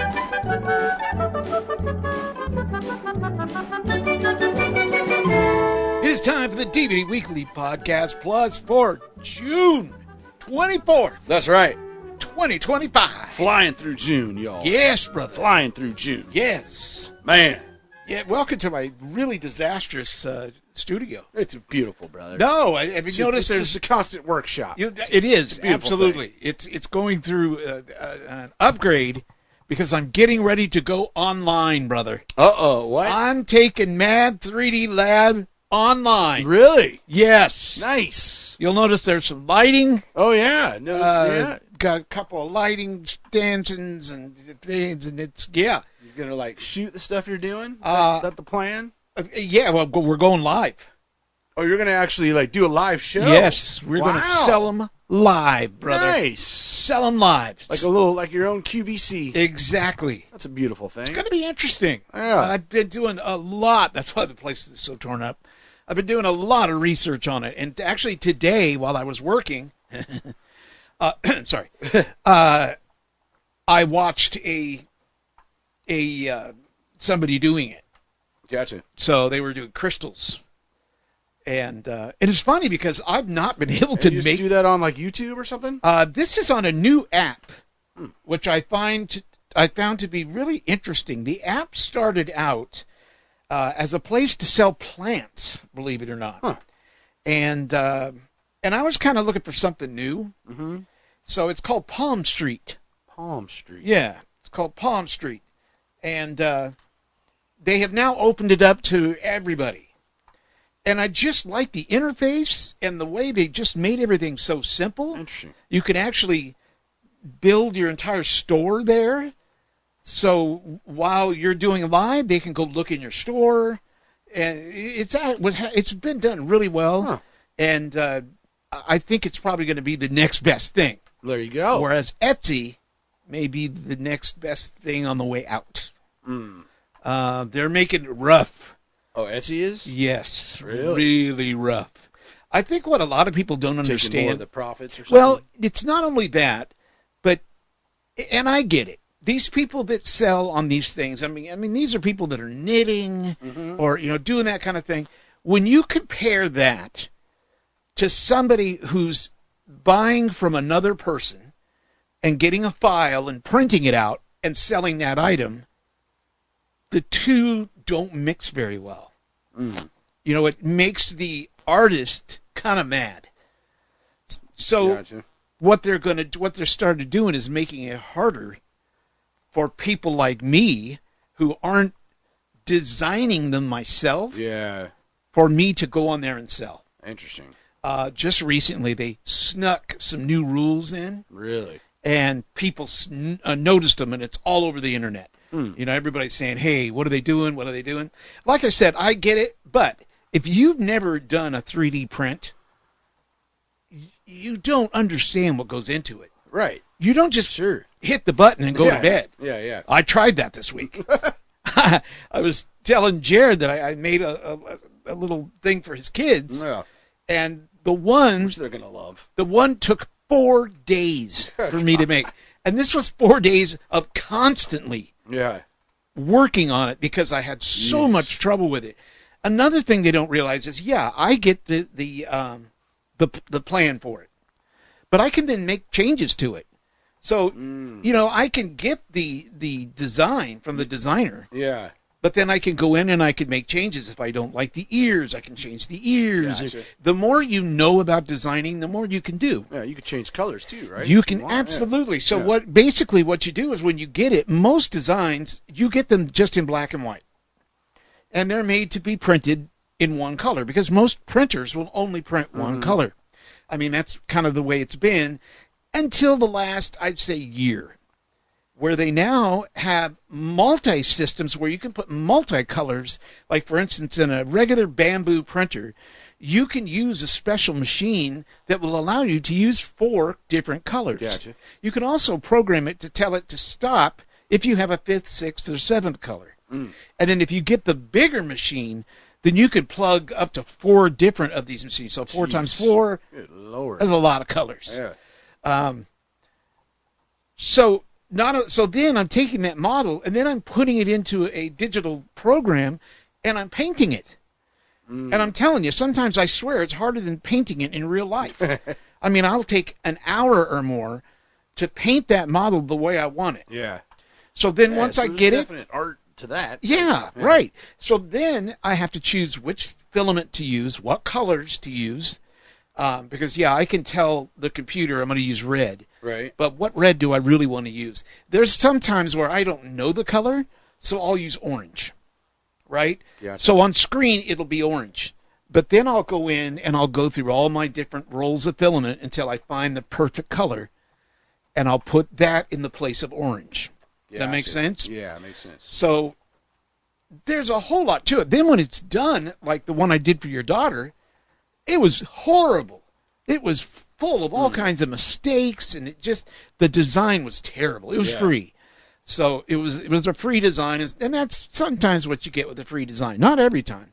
It is time for the DVD Weekly Podcast Plus for June 24th. That's right. 2025. Flying through June, y'all. Yes, brother. Flying through June. Yes. Man. Yeah, welcome to my really disastrous studio. It's beautiful, brother. No, have you noticed it's there's just a constant workshop. It is, absolutely. Thing. It's going through an upgrade because I'm getting ready to go online, brother. Uh-oh, what? I'm taking Mad 3D Lab online. Really? Yes. Nice. You'll notice there's some lighting. Oh, yeah. Got a couple of lighting stanchions and things, and it's, yeah. You're going to, like, shoot the stuff you're doing? Is that the plan? Yeah, well, we're going live. Oh, you're going to actually, like, do a live show? Yes, we're going to sell them live, brother. Nice. Sell them live. Like a little, like your own QVC. Exactly. That's a beautiful thing. It's going to be interesting. Yeah. I've been doing a lot. That's why the place is so torn up. I've been doing a lot of research on it. And actually today, while I was working, sorry, I watched somebody doing it. Gotcha. So they were doing crystals. And it's funny because I've not been able to make do that on like YouTube or something. This is on a new app, which I found to be really interesting. The app started out as a place to sell plants, believe it or not, and I was kind of looking for something new. Mm-hmm. So it's called Palm Street. Palm Street. Yeah, it's called Palm Street, and they have now opened it up to everybody. And I just like the interface and the way they just made everything so simple. Interesting. You can actually build your entire store there. So while you're doing live, they can go look in your store. And it's been done really well. Huh. And I think it's probably going to be the next best thing. There you go. Whereas Etsy may be the next best thing on the way out. They're making it rough. Oh, Etsy is? Yes. Really rough. I think what a lot of people don't understand. Taking more of the profits or something? Well, it's not only that, but, and I get it. These people that sell on these things, I mean, these are people that are knitting or, doing that kind of thing. When you compare that to somebody who's buying from another person and getting a file and printing it out and selling that item, the two don't mix very well. It makes the artist kind of mad. So gotcha. they're started doing is making it harder for people like me who aren't designing them myself. Yeah. For me to go on there and sell. Interesting. Just recently they snuck some new rules in. Really? And people noticed them, and it's all over the internet. Everybody's saying, hey, what are they doing? What are they doing? Like I said, I get it, but if you've never done a 3D print, you don't understand what goes into it. Right. You don't just hit the button and go to bed. Yeah. I tried that this week. I was telling Jared that I made a little thing for his kids. Yeah. And the one... which they're going to love. The one took 4 days for me to make. And this was 4 days of constantly... working on it because I had so much trouble with it. Another thing they don't realize is, I get the plan for it, but I can then make changes to it. So, I can get the design from the designer. Yeah. But then I can go in and I can make changes. If I don't like the ears, I can change the ears. Gotcha. The more you know about designing, the more you can do. Yeah, you can change colors too, right? You can, absolutely. So what you do is when you get it, most designs, you get them just in black and white. And they're made to be printed in one color because most printers will only print one color. I mean, that's kind of the way it's been until the last, I'd say, year, where they now have multi-systems where you can put multi-colors. Like, for instance, in a regular bamboo printer, you can use a special machine that will allow you to use 4 different colors. Gotcha. You can also program it to tell it to stop if you have a 5th, 6th, or 7th color. And then if you get the bigger machine, then you can plug up to 4 different of these machines. So 4 times 4, good Lord. That's a lot of colors. Yeah. So So then I'm taking that model and then I'm putting it into a digital program and I'm painting it. And I'm telling you, sometimes I swear it's harder than painting it in real life. I mean, I'll take an hour or more to paint that model the way I want it. Yeah. So then once I get it, definite art to that. yeah, right. So then I have to choose which filament to use, what colors to use, because I can tell the computer I'm going to use red. Right. But what red do I really want to use? There's some times where I don't know the color, so I'll use orange. Right? Gotcha. So on screen, it'll be orange. But then I'll go in and I'll go through all my different rolls of filament until I find the perfect color. And I'll put that in the place of orange. Does that make sense? Yeah, it makes sense. So there's a whole lot to it. Then when it's done, like the one I did for your daughter, it was horrible. It was full of all kinds of mistakes, and the design was terrible. It was free. So it was a free design, and that's sometimes what you get with a free design. Not every time.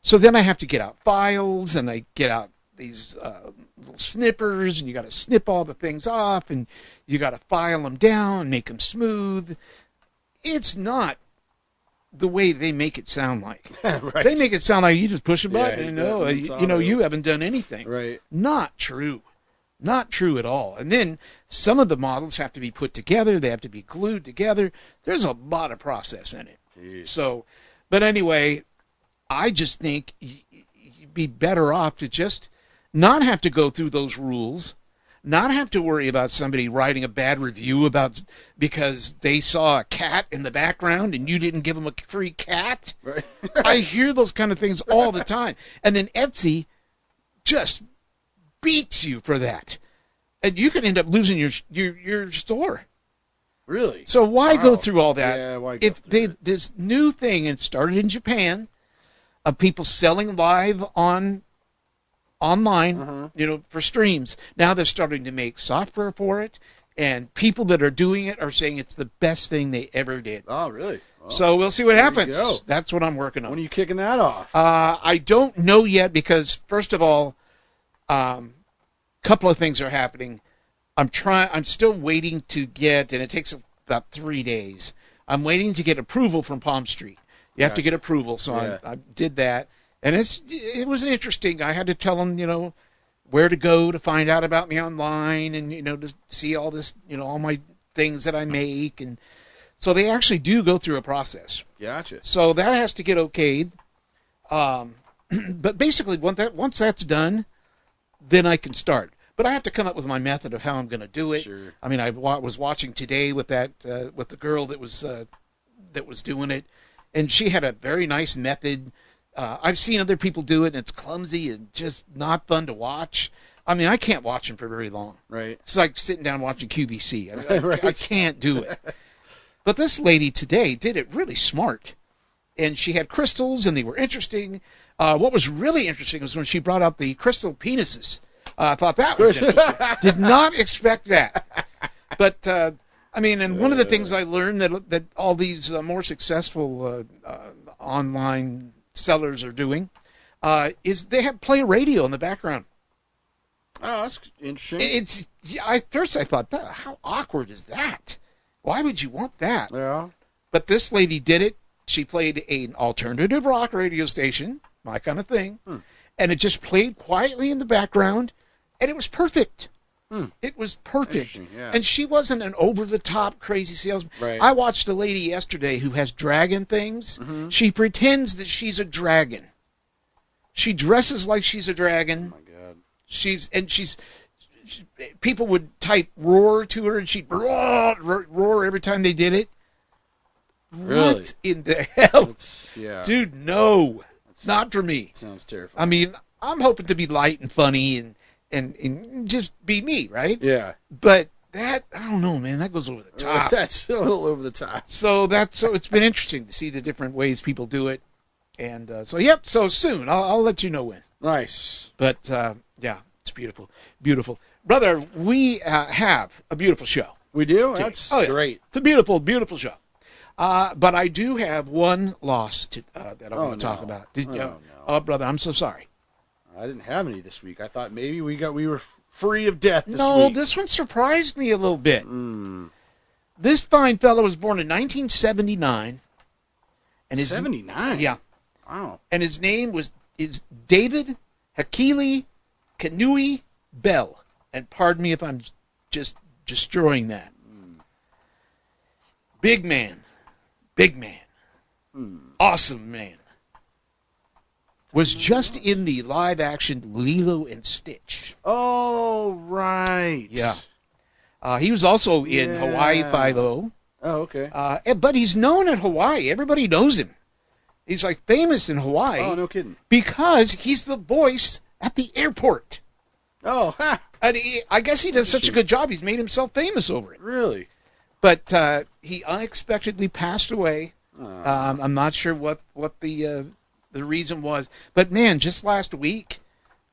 So then I have to get out files, and I get out these little snippers, and you got to snip all the things off, and you got to file them down, make them smooth. It's not the way they make it sound like. Right. They make it sound like you just push a button and you haven't done anything. Right. Not true. Not true at all. And then some of the models have to be put together. They have to be glued together. There's a lot of process in it. Jeez. So, but anyway, I just think you'd be better off to just not have to go through those rules, not have to worry about somebody writing a bad review because they saw a cat in the background and you didn't give them a free cat. Right. I hear those kind of things all the time. And then Etsy just beats you for that, and you could end up losing your store. Really? So why go through all that? Yeah, why if this new thing, it started in Japan, of people selling live online, for streams. Now they're starting to make software for it, and people that are doing it are saying it's the best thing they ever did. Oh, really? Well, so we'll see what happens. Go. That's what I'm working on. When are you kicking that off? I don't know yet because, first of all, couple of things are happening. I'm still waiting to get, and it takes about 3 days. I'm waiting to get approval from Palm Street. You have to get approval, so I did that. And it was interesting. I had to tell them, where to go to find out about me online and, to see all this, all my things that I make. And so they actually do go through a process. Gotcha. So that has to get okayed. But basically, once that's done, then I can start. But I have to come up with my method of how I'm going to do it. Sure. I mean, I was watching today with with the girl that was doing it, and she had a very nice method. I've seen other people do it, and it's clumsy and just not fun to watch. I mean, I can't watch them for very long. Right. It's like sitting down watching QVC. Right. I can't do it. But this lady today did it really smart, and she had crystals, and they were interesting. What was really interesting was when she brought out the crystal penises. I thought that was interesting. Did not expect that. But, I mean, and one of the things I learned that all these more successful online sellers are doing is they have play radio in the background. Oh, that's interesting. First I thought, how awkward is that? Why would you want that? Yeah. But this lady did it. She played an alternative rock radio station, my kind of thing, and it just played quietly in the background, and it was perfect. It was perfect. Yeah. And she wasn't an over-the-top crazy salesman. Right. I watched a lady yesterday who has dragon things. Mm-hmm. She pretends that she's a dragon. She dresses like she's a dragon. Oh, my God. She's people would type roar to her, and she'd roar every time they did it. Really? What in the hell? Yeah. Dude, no. Not for me. Sounds terrifying. I mean, I'm hoping to be light and funny and just be me, right? Yeah. But that, I don't know, man, that goes over the top. That's a little over the top. So it's been interesting to see the different ways people do it. And so soon, I'll let you know when. Nice. But, yeah, it's beautiful. Beautiful. Brother, we have a beautiful show. We do? That's great. It's a beautiful, beautiful show. But I do have one loss that I want to talk about. No. Oh, brother, I'm so sorry. I didn't have any this week. I thought maybe we were free of death this week. No, this one surprised me a little bit. This fine fellow was born in 1979. And 79? Yeah. Wow. And his name is David Hakili Kanui Bell. And pardon me if I'm just destroying that. Big man. Big man. Awesome man. Was just in the live-action Lilo and Stitch. Oh, right. Yeah. He was also in Hawaii Five-0. Oh, okay. But he's known in Hawaii. Everybody knows him. He's like famous in Hawaii. Oh, no kidding. Because he's the voice at the airport. Oh, ha. And I guess he does such a good job. He's made himself famous over it. Really? But he unexpectedly passed away. I'm not sure what the reason was. But, man, just last week,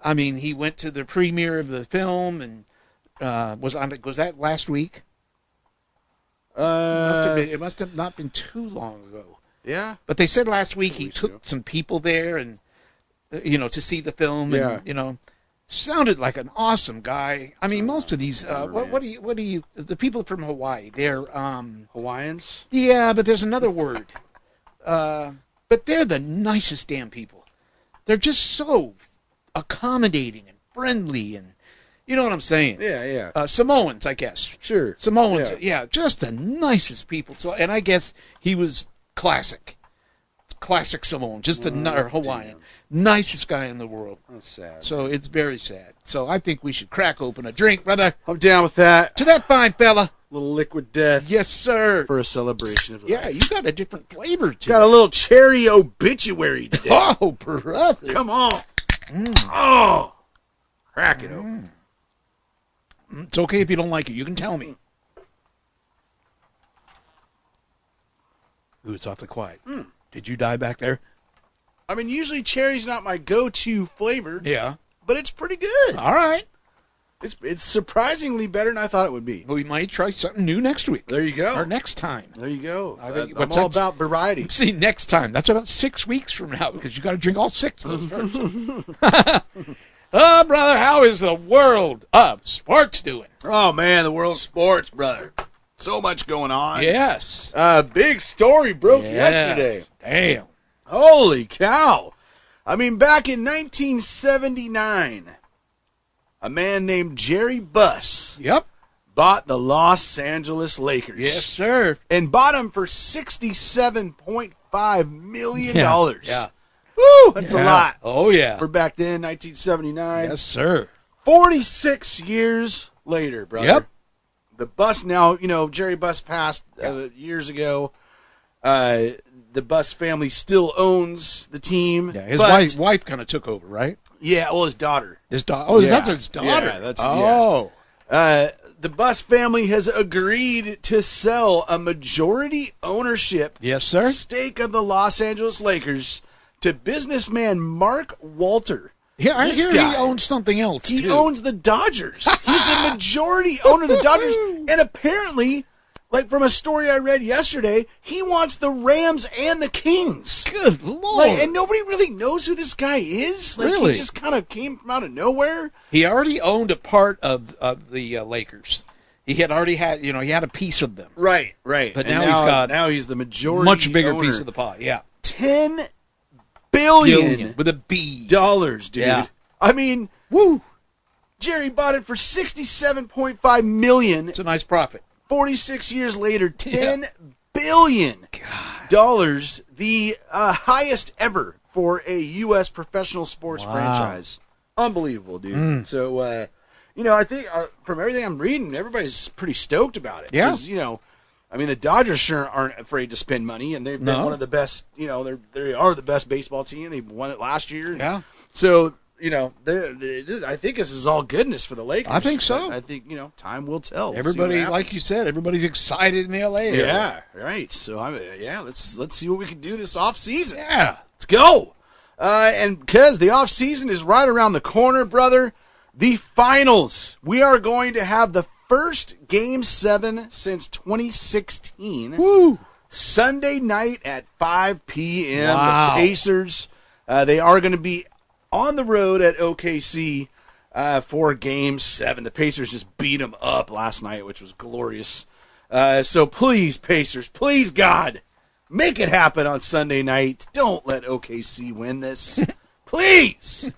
I mean, he went to the premiere of the film. And was that last week? It must have not been too long ago. Yeah. But they said last week he took some people there and, to see the film. And, sounded like an awesome guy. I mean, most of these, what do you, the people from Hawaii, they're, Hawaiians? Yeah, but there's another word. But they're the nicest damn people. They're just so accommodating and friendly and, you know what I'm saying? Yeah. Samoans, I guess. Sure. Samoans, yeah, just the nicest people. So, and I guess he was classic Samoan, just or Hawaiian, nicest guy in the world. That's sad. So it's very sad. So I think we should crack open a drink, brother. I'm down with that. To that fine fella. Little liquid death. Yes, sir. For a celebration of life. Yeah, you got a different flavor to Got a little cherry obituary today. Oh, brother. Come on. Oh. Crack it open. It's okay if you don't like it. You can tell me. Ooh, it's awfully quiet. Did you die back there? I mean, usually cherry's not my go-to flavor. Yeah. But it's pretty good. All right. It's surprisingly better than I thought it would be. We might try something new next week. There you go. Or next time. There you go. I'm all about variety. See, next time. That's about 6 weeks from now because you got to drink all 6 of those first. Oh, brother, how is the world of sports doing? Oh, man, the world of sports, brother. So much going on. Yes. Big story broke yesterday. Damn. Holy cow. I mean, back in 1979, a man named Jerry Buss bought the Los Angeles Lakers. Yes, sir. And bought them for $67.5 million. Yeah. Woo, that's a lot. Oh, yeah. For back then, 1979. Yes, sir. 46 years later, brother. Yep. The Buss now, Jerry Buss passed years ago. The Buss family still owns the team. Yeah, his wife kind of took over, right? Yeah, well, his daughter. His daughter. Oh, that's his daughter. Yeah, that's the Buss family has agreed to sell a majority ownership stake of the Los Angeles Lakers to businessman Mark Walter. Yeah, I hear he owns something else, He owns the Dodgers. He's the majority owner of the Dodgers. And apparently, like from a story I read yesterday, he wants the Rams and the Kings. Good Lord. And nobody really knows who this guy is. Really? He just kind of came from out of nowhere. He already owned a part of the Lakers. He had already had, he had a piece of them. Right. But now he's the majority much bigger owner. piece of the pie. Yeah. $10 billion with a B. Dollars, dude. Yeah. I mean, woo. Jerry bought it for $67.5 million. It's a nice profit. 46 years later, $10 billion dollars, the highest ever for a U.S. professional sports franchise. Unbelievable, dude. So, I think from everything I'm reading, everybody's pretty stoked about it. Yeah. 'Cause, the Dodgers sure aren't afraid to spend money, and they've been one of the best, they are the best baseball team. They won it last year. Yeah. So, I think this is all goodness for the Lakers. I think so. I think, time will tell. Everybody, like you said, everybody's excited in the LA area. Yeah, right. So, let's see what we can do this off season. Yeah. Let's go. And because the off season is right around the corner, brother, the finals. We are going to have the first Game 7 since 2016. Woo. Sunday night at 5 p.m. Wow. The Pacers, they are going to be on the road at OKC for Game 7. The Pacers just beat them up last night, which was glorious. So please, Pacers, please, God, make it happen on Sunday night. Don't let OKC win this. Please.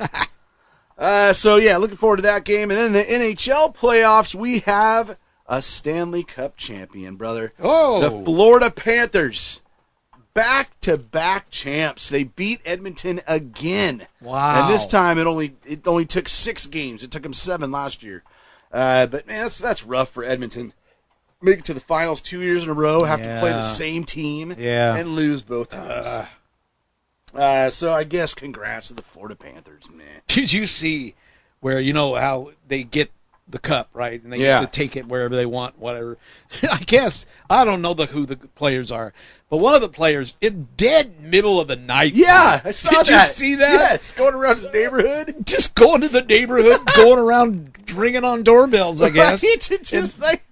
So, yeah, looking forward to that game. And then in the NHL playoffs, we have a Stanley Cup champion, brother. Oh. The Florida Panthers. Back-to-back champs. They beat Edmonton again. Wow. And this time it only took 6 games. It took them 7 last year. But, man, that's rough for Edmonton. Make it to the finals 2 years in a row, have to play the same team, and lose both times. So I guess congrats to the Florida Panthers, man. Did you see where, how they get the cup, right? And they get to take it wherever they want, whatever. I guess, I don't know who the players are, but one of the players, in dead middle of the night. Yeah, I saw that. Did you see that? Yes, going around the neighborhood. Just going to the neighborhood, going around ringing on doorbells, I guess. Right? Just like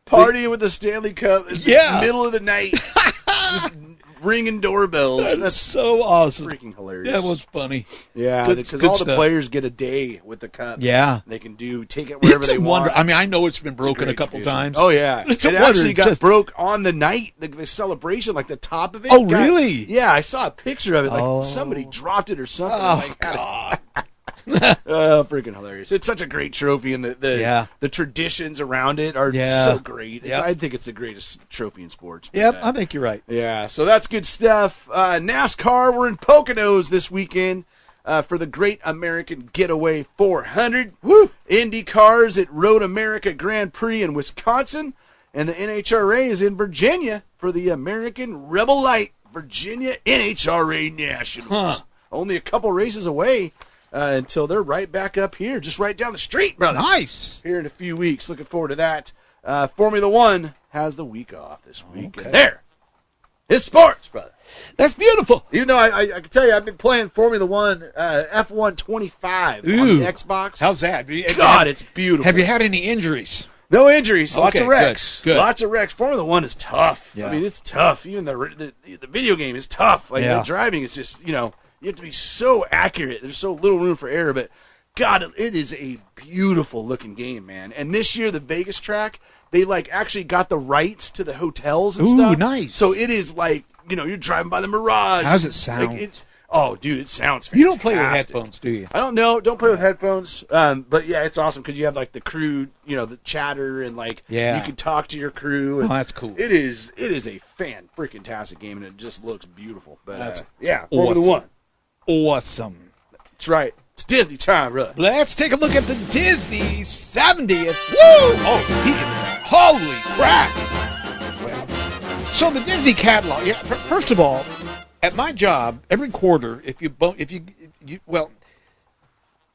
partying with the Stanley Cup in the middle of the night. Just ringing doorbells. That's so awesome. Freaking hilarious. That was funny. Yeah, because all the players get a day with the cup. Yeah. They can take it wherever they want. I mean, I know it's been broken a couple times. Oh, yeah. It actually got broke on the night, the celebration, like the top of it. Oh, really? Yeah, I saw a picture of it. Like somebody dropped it or something. Oh, God. Freaking hilarious. It's such a great trophy, and the traditions around it are so great. I think it's the greatest trophy in sports. Yep, I think you're right. Yeah, so that's good stuff. NASCAR, we're in Poconos this weekend for the Great American Getaway 400. Woo! Indy cars at Road America Grand Prix in Wisconsin, and the NHRA is in Virginia for the American Rebel Light Virginia NHRA Nationals. Only a couple races away. Until they're right back up here, just right down the street, brother. Nice. Here in a few weeks. Looking forward to that. Formula One has the week off this week. Okay. And there, it's sports, brother. That's beautiful. Even though I can tell you, I've been playing Formula One F1 25 on the Xbox. How's that? God, it's beautiful. Have you had any injuries? No injuries. Lots of wrecks. Good. Lots of wrecks. Formula One is tough. Yeah. I mean, it's tough. Even the video game is tough. Like the driving is just, you have to be so accurate. There's so little room for error, but God, it is a beautiful looking game, man. And this year, the Vegas track, they actually got the rights to the hotels and stuff. Ooh, nice. So it is you're driving by the Mirage. How does it sound? Dude, it sounds fantastic. You don't play with headphones, do you? I don't know. Don't play with headphones. But yeah, it's awesome because you have the crew, the chatter and you can talk to your crew. And that's cool. It is a fan-freaking-tastic game, and it just looks beautiful. But that's Formula One. Awesome. That's right. It's Disney time, brother. Let's take a look at the Disney 70th. Woo! Oh, holy crap! So the Disney catalog. Yeah. First of all, at my job, every quarter,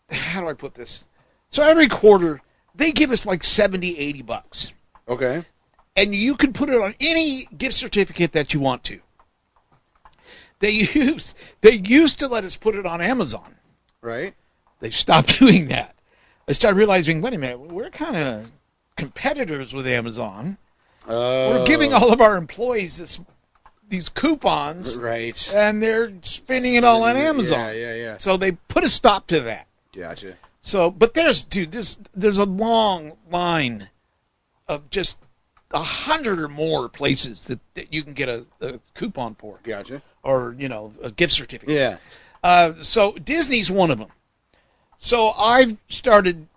how do I put this? So every quarter, they give us $70-$80. Okay. And you can put it on any gift certificate that you want to. They used to let us put it on Amazon. Right. They stopped doing that. I started realizing, wait a minute, we're kind of competitors with Amazon. We're giving all of our employees these coupons. Right. And they're spending it all on Amazon. Yeah. So they put a stop to that. Gotcha. So, but there's a long line of just 100 or more places that you can get a coupon for. Gotcha. Or, a gift certificate. Yeah. So Disney's one of them. So I've started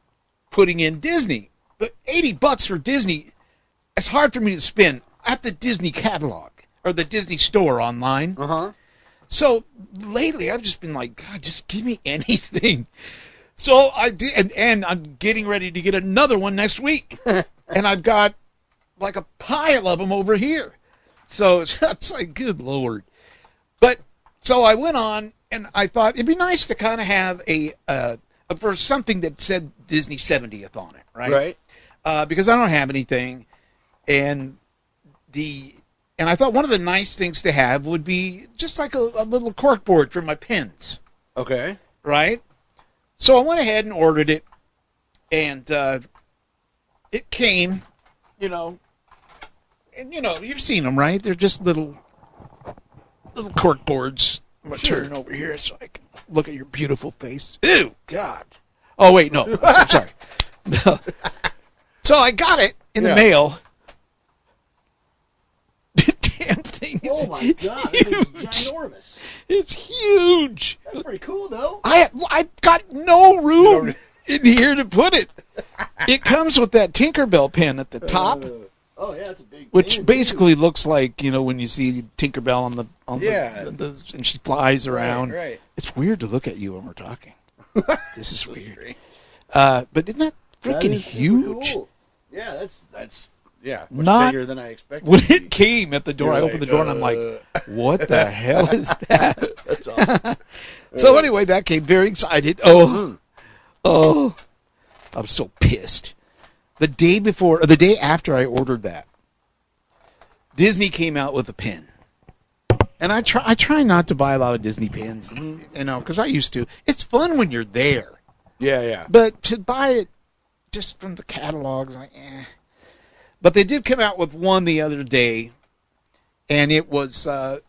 putting in Disney. But $80 for Disney, it's hard for me to spend at the Disney catalog or the Disney store online. Uh-huh. So lately I've just been like, God, just give me anything. So I did, and I'm getting ready to get another one next week. And I've got a pile of them over here. So it's like, good Lord. But so I went on and I thought it'd be nice to kind of have for something that said Disney 70th on it, right? Right. Because I don't have anything, and I thought one of the nice things to have would be just like a little corkboard for my pens. Okay. Right. So I went ahead and ordered it, and it came, and you've seen them, right? They're just little corkboards. I'm going to turn over here so I can look at your beautiful face. Ew, God. Oh, wait, no. I'm sorry. So I got it in the mail. thing. Oh my god, this thing's ginormous. It's huge. That's pretty cool, though. I got no room in here to put it. It comes with that Tinkerbell pen at the top, Oh yeah, it's a big. which thing, basically looks like, you know, when you see Tinkerbell on the Yeah. and she flies too. around. Right. It's weird to look at you when we're talking. This is weird. But isn't that freaking is super huge? cool. Yeah, that's much Not- bigger than I expected. When it to it be. came at the door, You're I opened the door and I'm like, what the hell is that? That's awesome. So anyway, that came very excited. Oh, I'm so pissed. The day before, or the day after I ordered that, Disney came out with a pen. And I try not to buy a lot of Disney pens, you know, because I used to. It's fun when you're there. Yeah. But to buy it just from the catalogs, like, eh. But they did come out with one the other day, and it was, I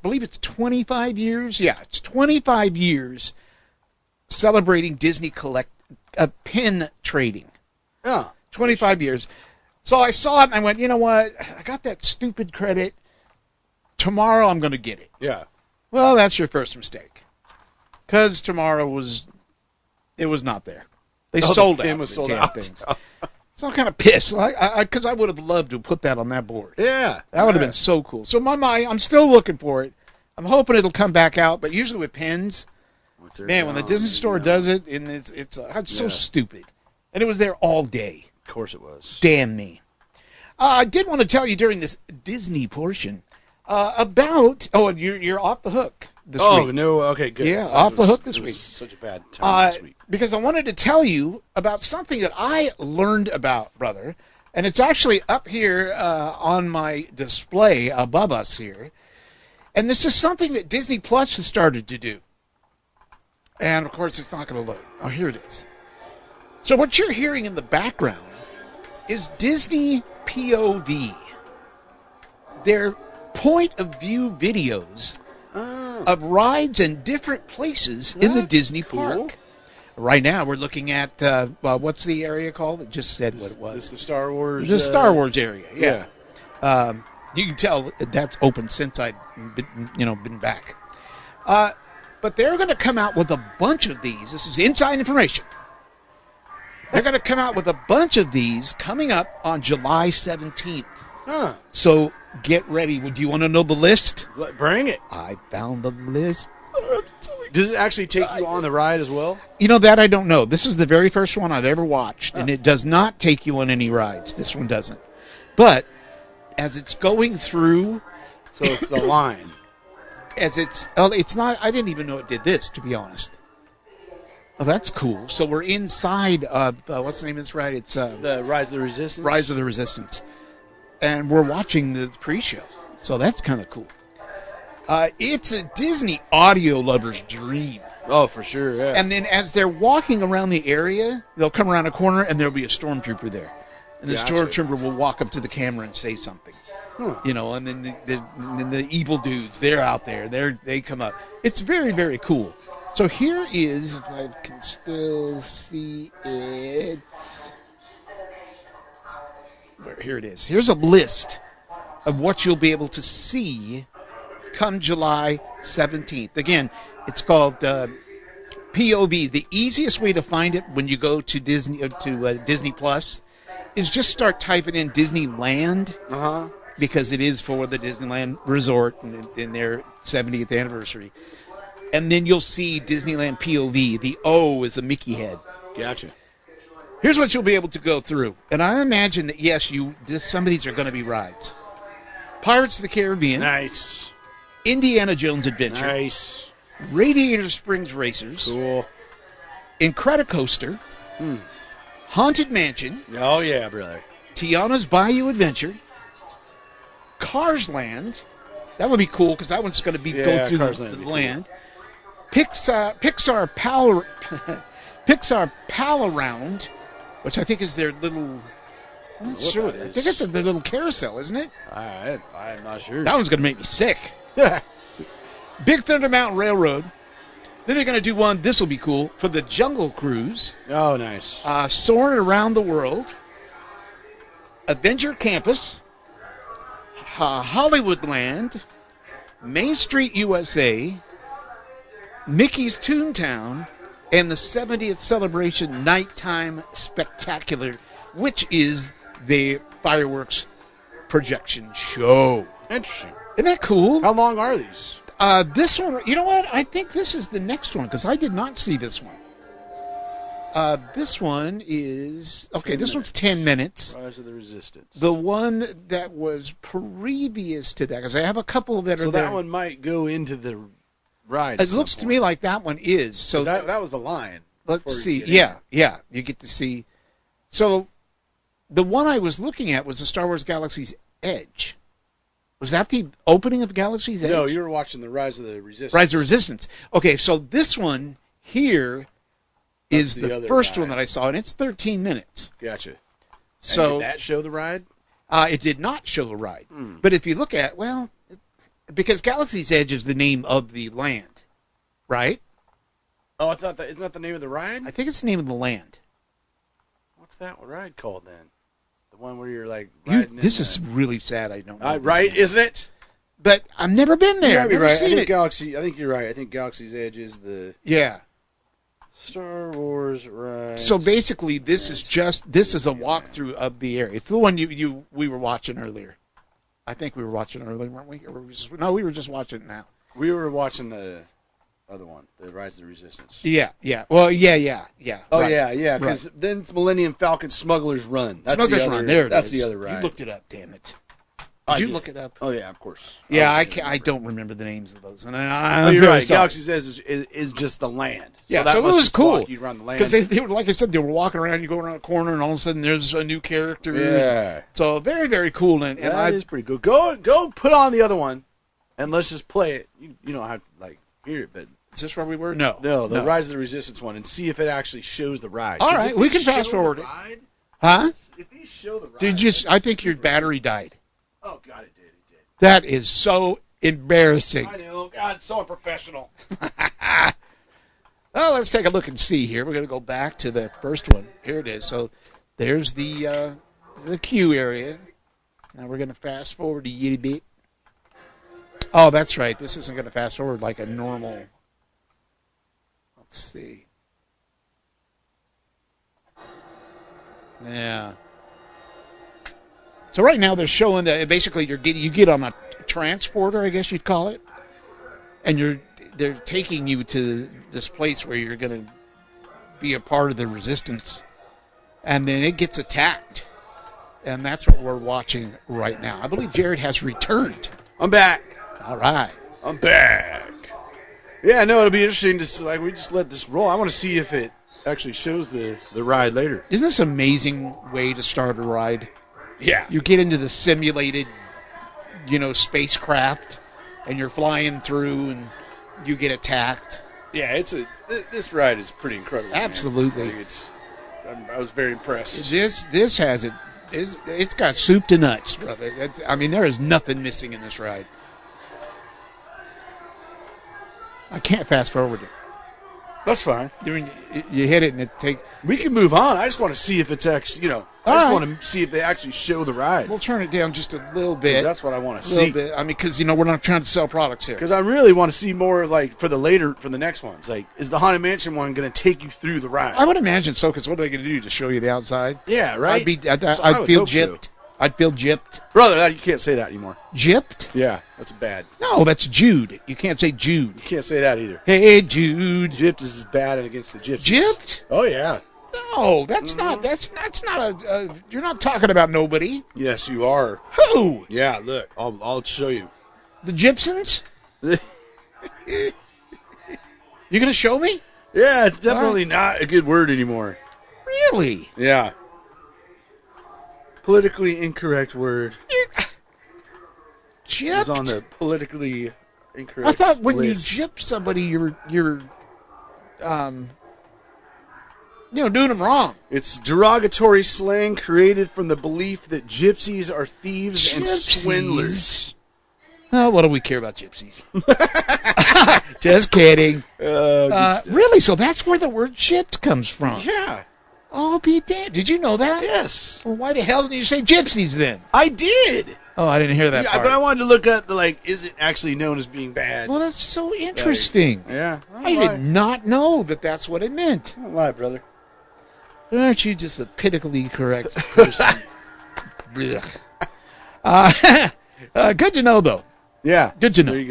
believe it's 25 years. Yeah, it's 25 years celebrating Disney pen trading. Yeah. 25 years. So I saw it and I went, you know what? I got that stupid credit. Tomorrow I'm going to get it. Yeah. Well, that's your first mistake. Because tomorrow was not there. They sold the out. pen was the sold damn out. things. So I'm kind of pissed. Because I would have loved to put that on that board. Yeah. That would have been so cool. So in my mind, I'm still looking for it. I'm hoping it'll come back out. But usually with pens, man, when the Disney store does it, and it's so stupid. And it was there all day. Of course it was. Damn me. I did want to tell you during this Disney portion about. Oh, you're off the hook this week. Oh no. Okay. Good. Yeah, So off it the was- hook this it was week. Such a bad time this week. Because I wanted to tell you about something that I learned about, brother. And it's actually up here on my display above us here. And this is something that Disney Plus has started to do. And, of course, it's not going to load. Oh, here it is. So what you're hearing in the background is Disney POV. They're point-of-view videos of rides and different places in the That's Disney cool. park. Right now, we're looking at, what's the area called? It just said what it was. This is the Star Wars. The Star Wars area, Yeah. you can tell that's open since I've been back. But they're going to come out with a bunch of these. This is inside information. They're going to come out with a bunch of these coming up on July 17th. Huh. So get ready. Would you want to know the list? Bring it. I found the list. Does it actually take you on the ride as well? You know, that I don't know. This is the very first one I've ever watched, and it does not take you on any rides. This one doesn't. But as it's going through, So it's the line. it's not, I didn't even know it did this, to be honest. Oh, that's cool. So we're inside of, what's the name of this ride? It's The Rise of the Resistance. Rise of the Resistance. And we're watching the pre-show. So that's kind of cool. It's a Disney audio lover's dream. Oh, for sure. Yeah. And then as they're walking around the area, they'll come around a corner and there'll be a stormtrooper there. And the Gotcha. stormtrooper will walk up to the camera and say something. Huh. You know, and then the evil dudes, they're out there. They come up. It's very, very cool. So here is, if I can still see it. Here it is. Here's a list of what you'll be able to see come July 17th. Again, it's called POV. The easiest way to find it when you go to Disney Plus is just start typing in Disneyland, because it is for the Disneyland Resort in their 70th anniversary. And then you'll see Disneyland POV. The O is a Mickey head. Gotcha. Here's what you'll be able to go through. And I imagine that, yes, some of these are going to be rides. Pirates of the Caribbean. Nice. Indiana Jones Adventure. Nice. Radiator Springs Racers. Cool. Incredicoaster. Haunted Mansion. Oh, yeah, brother. Tiana's Bayou Adventure. Cars Land. That would be cool because that one's going to be go Yeah, through Cars the Land would be land. Pixar Pal Around, which I think is their little. I'm not What sure. that I is. think it's their little carousel, isn't it? I'm not sure. That one's going to make me sick. Big Thunder Mountain Railroad. Then they're going to do one. This will be cool for the Jungle Cruise. Oh, nice. Soaring Around the World. Avenger Campus. Hollywoodland, Main Street USA, Mickey's Toontown, and the 70th Celebration Nighttime Spectacular, which is the fireworks projection show. Interesting. Isn't that cool? How long are these? This one, you know what? I think this is the next one because I did not see this one. This one is, okay, this one's 10 minutes. Rise of the Resistance. The one that was previous to that, because I have a couple that are So there. that one might go into the ride. It looks to me like that one is. So that was the line. let's see. Before you get Yeah, you get to see. So the one I was looking at was the Star Wars Galaxy's Edge. Was that the opening of Galaxy's Edge? No, you were watching the Rise of the Resistance. Rise of Resistance. Okay, so this one here is That's the the other first ride. one that I saw, and it's 13 minutes. Gotcha. So And did that show the ride? it did not show a ride. But if you look at, well, because Galaxy's Edge is the name of the land, right? Oh, I thought that isn't that the name of the ride? I think it's the name of the land. What's that ride called then? The one where you're like You, riding. this is really sad. I don't know. this right, name. isn't it? But I've never been there. You might I've be never right. I seen think it. Galaxy. I think you're right. I think Galaxy's Edge is the Yeah. Star Wars ride. So basically, this is a walkthrough of the area. It's the one we were watching earlier. I think we were watching earlier, weren't we? Or we were just watching it now. We were watching the other one, the Rise of the Resistance. Yeah. Well, yeah. Oh right. yeah, because then it's Millennium Falcon Smuggler's Run. That's Smuggler's the other, Run. There it that's is. the other ride. You looked it up. Damn it. I Did you did. look it up? Oh yeah, of course. Yeah, I I don't remember the names of those. And Oh, I'm you're very right. sorry. Galaxy's Edge is just the land. Yeah, that so it must was just cool. walk you around the land. Because they were, like I said, they were walking around. You go around a corner, and all of a sudden there's a new character. Yeah. So very, very cool. And That is pretty cool. Go put on the other one, and let's just play it. You don't have to like hear it, but is this where we were? No. the Rise of the Resistance one, and see if it actually shows the ride. All 'Cause right, if we they can fast show forward the it. ride, Huh? If these show the ride, Did you? I think your battery died. Oh God, it did. That is so embarrassing. I know. God, it's so unprofessional. Well, let's take a look and see here. We're going to go back to the first one. Here it is. So there's the queue area. Now we're going to fast forward a little bit. Oh, that's right. This isn't going to fast forward like a normal. Let's see. Yeah. So right now they're showing that basically you get on a transporter, I guess you'd call it, and they're taking you to this place where you're going to be a part of the resistance, and then it gets attacked, and that's what we're watching right now. I believe Jared has returned. I'm back. All right. I'm back. Yeah, no, it'll be interesting to we just let this roll. I want to see if it actually shows the ride later. Isn't this an amazing way to start a ride? Yeah. You get into the simulated, spacecraft, and you're flying through, and you get attacked. Yeah, this ride is pretty incredible. man. Absolutely. I think I was very impressed. This has it. It's got soup to nuts, brother. There is nothing missing in this ride. I can't fast forward it. That's fine. You hit it and it takes. We can move on. I just want to see if it's actually, I just want to see if they actually show the ride. We'll turn it down just a little 'Cause bit. that's what I want to A little see. bit. Because we're not trying to sell products here. Because I really want to see more, for the next ones. Like, is the Haunted Mansion one going to take you through the ride? I would imagine so. Because what are they going to do to show you the outside? Yeah, right. I'd feel gypped. I'd feel gypped. Brother, you can't say that anymore. Gypped? Yeah, that's bad. No, that's Jude. You can't say Jude. You can't say that either. Hey, Jude. Gypped is as bad against the gypsies. Gypped? Oh, yeah. No, that's not. That's not a. You're not talking about nobody. Yes, you are. Who? Yeah, look. I'll show you. The Gypsons? You gonna show me? Yeah, it's definitely not a good word anymore. Really? Yeah. Politically incorrect word. Gypped? It's on the politically incorrect I thought when list. you gyp somebody, you're doing them wrong. It's derogatory slang created from the belief that gypsies are thieves and Gypsies? swindlers. Oh, what do we care about gypsies? Just kidding. Really? So that's where the word gypped comes from. Yeah. Oh, be damned. Did you know that? Yes. Well, why the hell didn't you say gypsies then? I did. Oh, I didn't hear that Yeah, part. but I wanted to look at the is it actually known as being bad? Well, that's so interesting. Yeah. I did not know that that's what it meant. Don't lie, brother. Aren't you just a pitifully correct person? Blech. Good to know, though. Yeah. Good to know. There you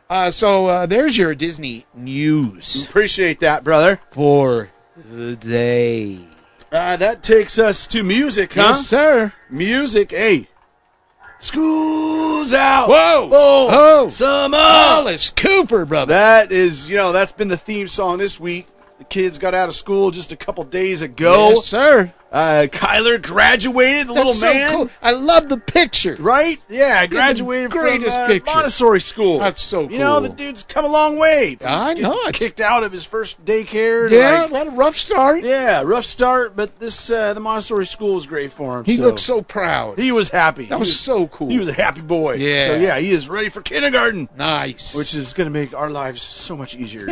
go. So there's your Disney news Appreciate that, brother. for the day. That takes us to music, huh? Yes, sir. Music. Hey. School's out. Whoa. Oh. Summer. Alice Cooper, brother. That is, that's been the theme song this week. The kids got out of school just a couple days ago. Yes, sir. Kyler graduated, the little That's man. so cool. I love the picture. Right? Yeah, graduated greatest from picture. Montessori school. That's so You know, cool. the dude's come a long way. from I know getting it. Kicked out of his first daycare. to, Yeah, what a rough start. yeah, rough start, but this the Montessori school was great for him. He looked so proud. He was happy. That was so cool. He was a happy boy. Yeah. So yeah, he is ready for kindergarten, nice. which is going to make our lives so much easier.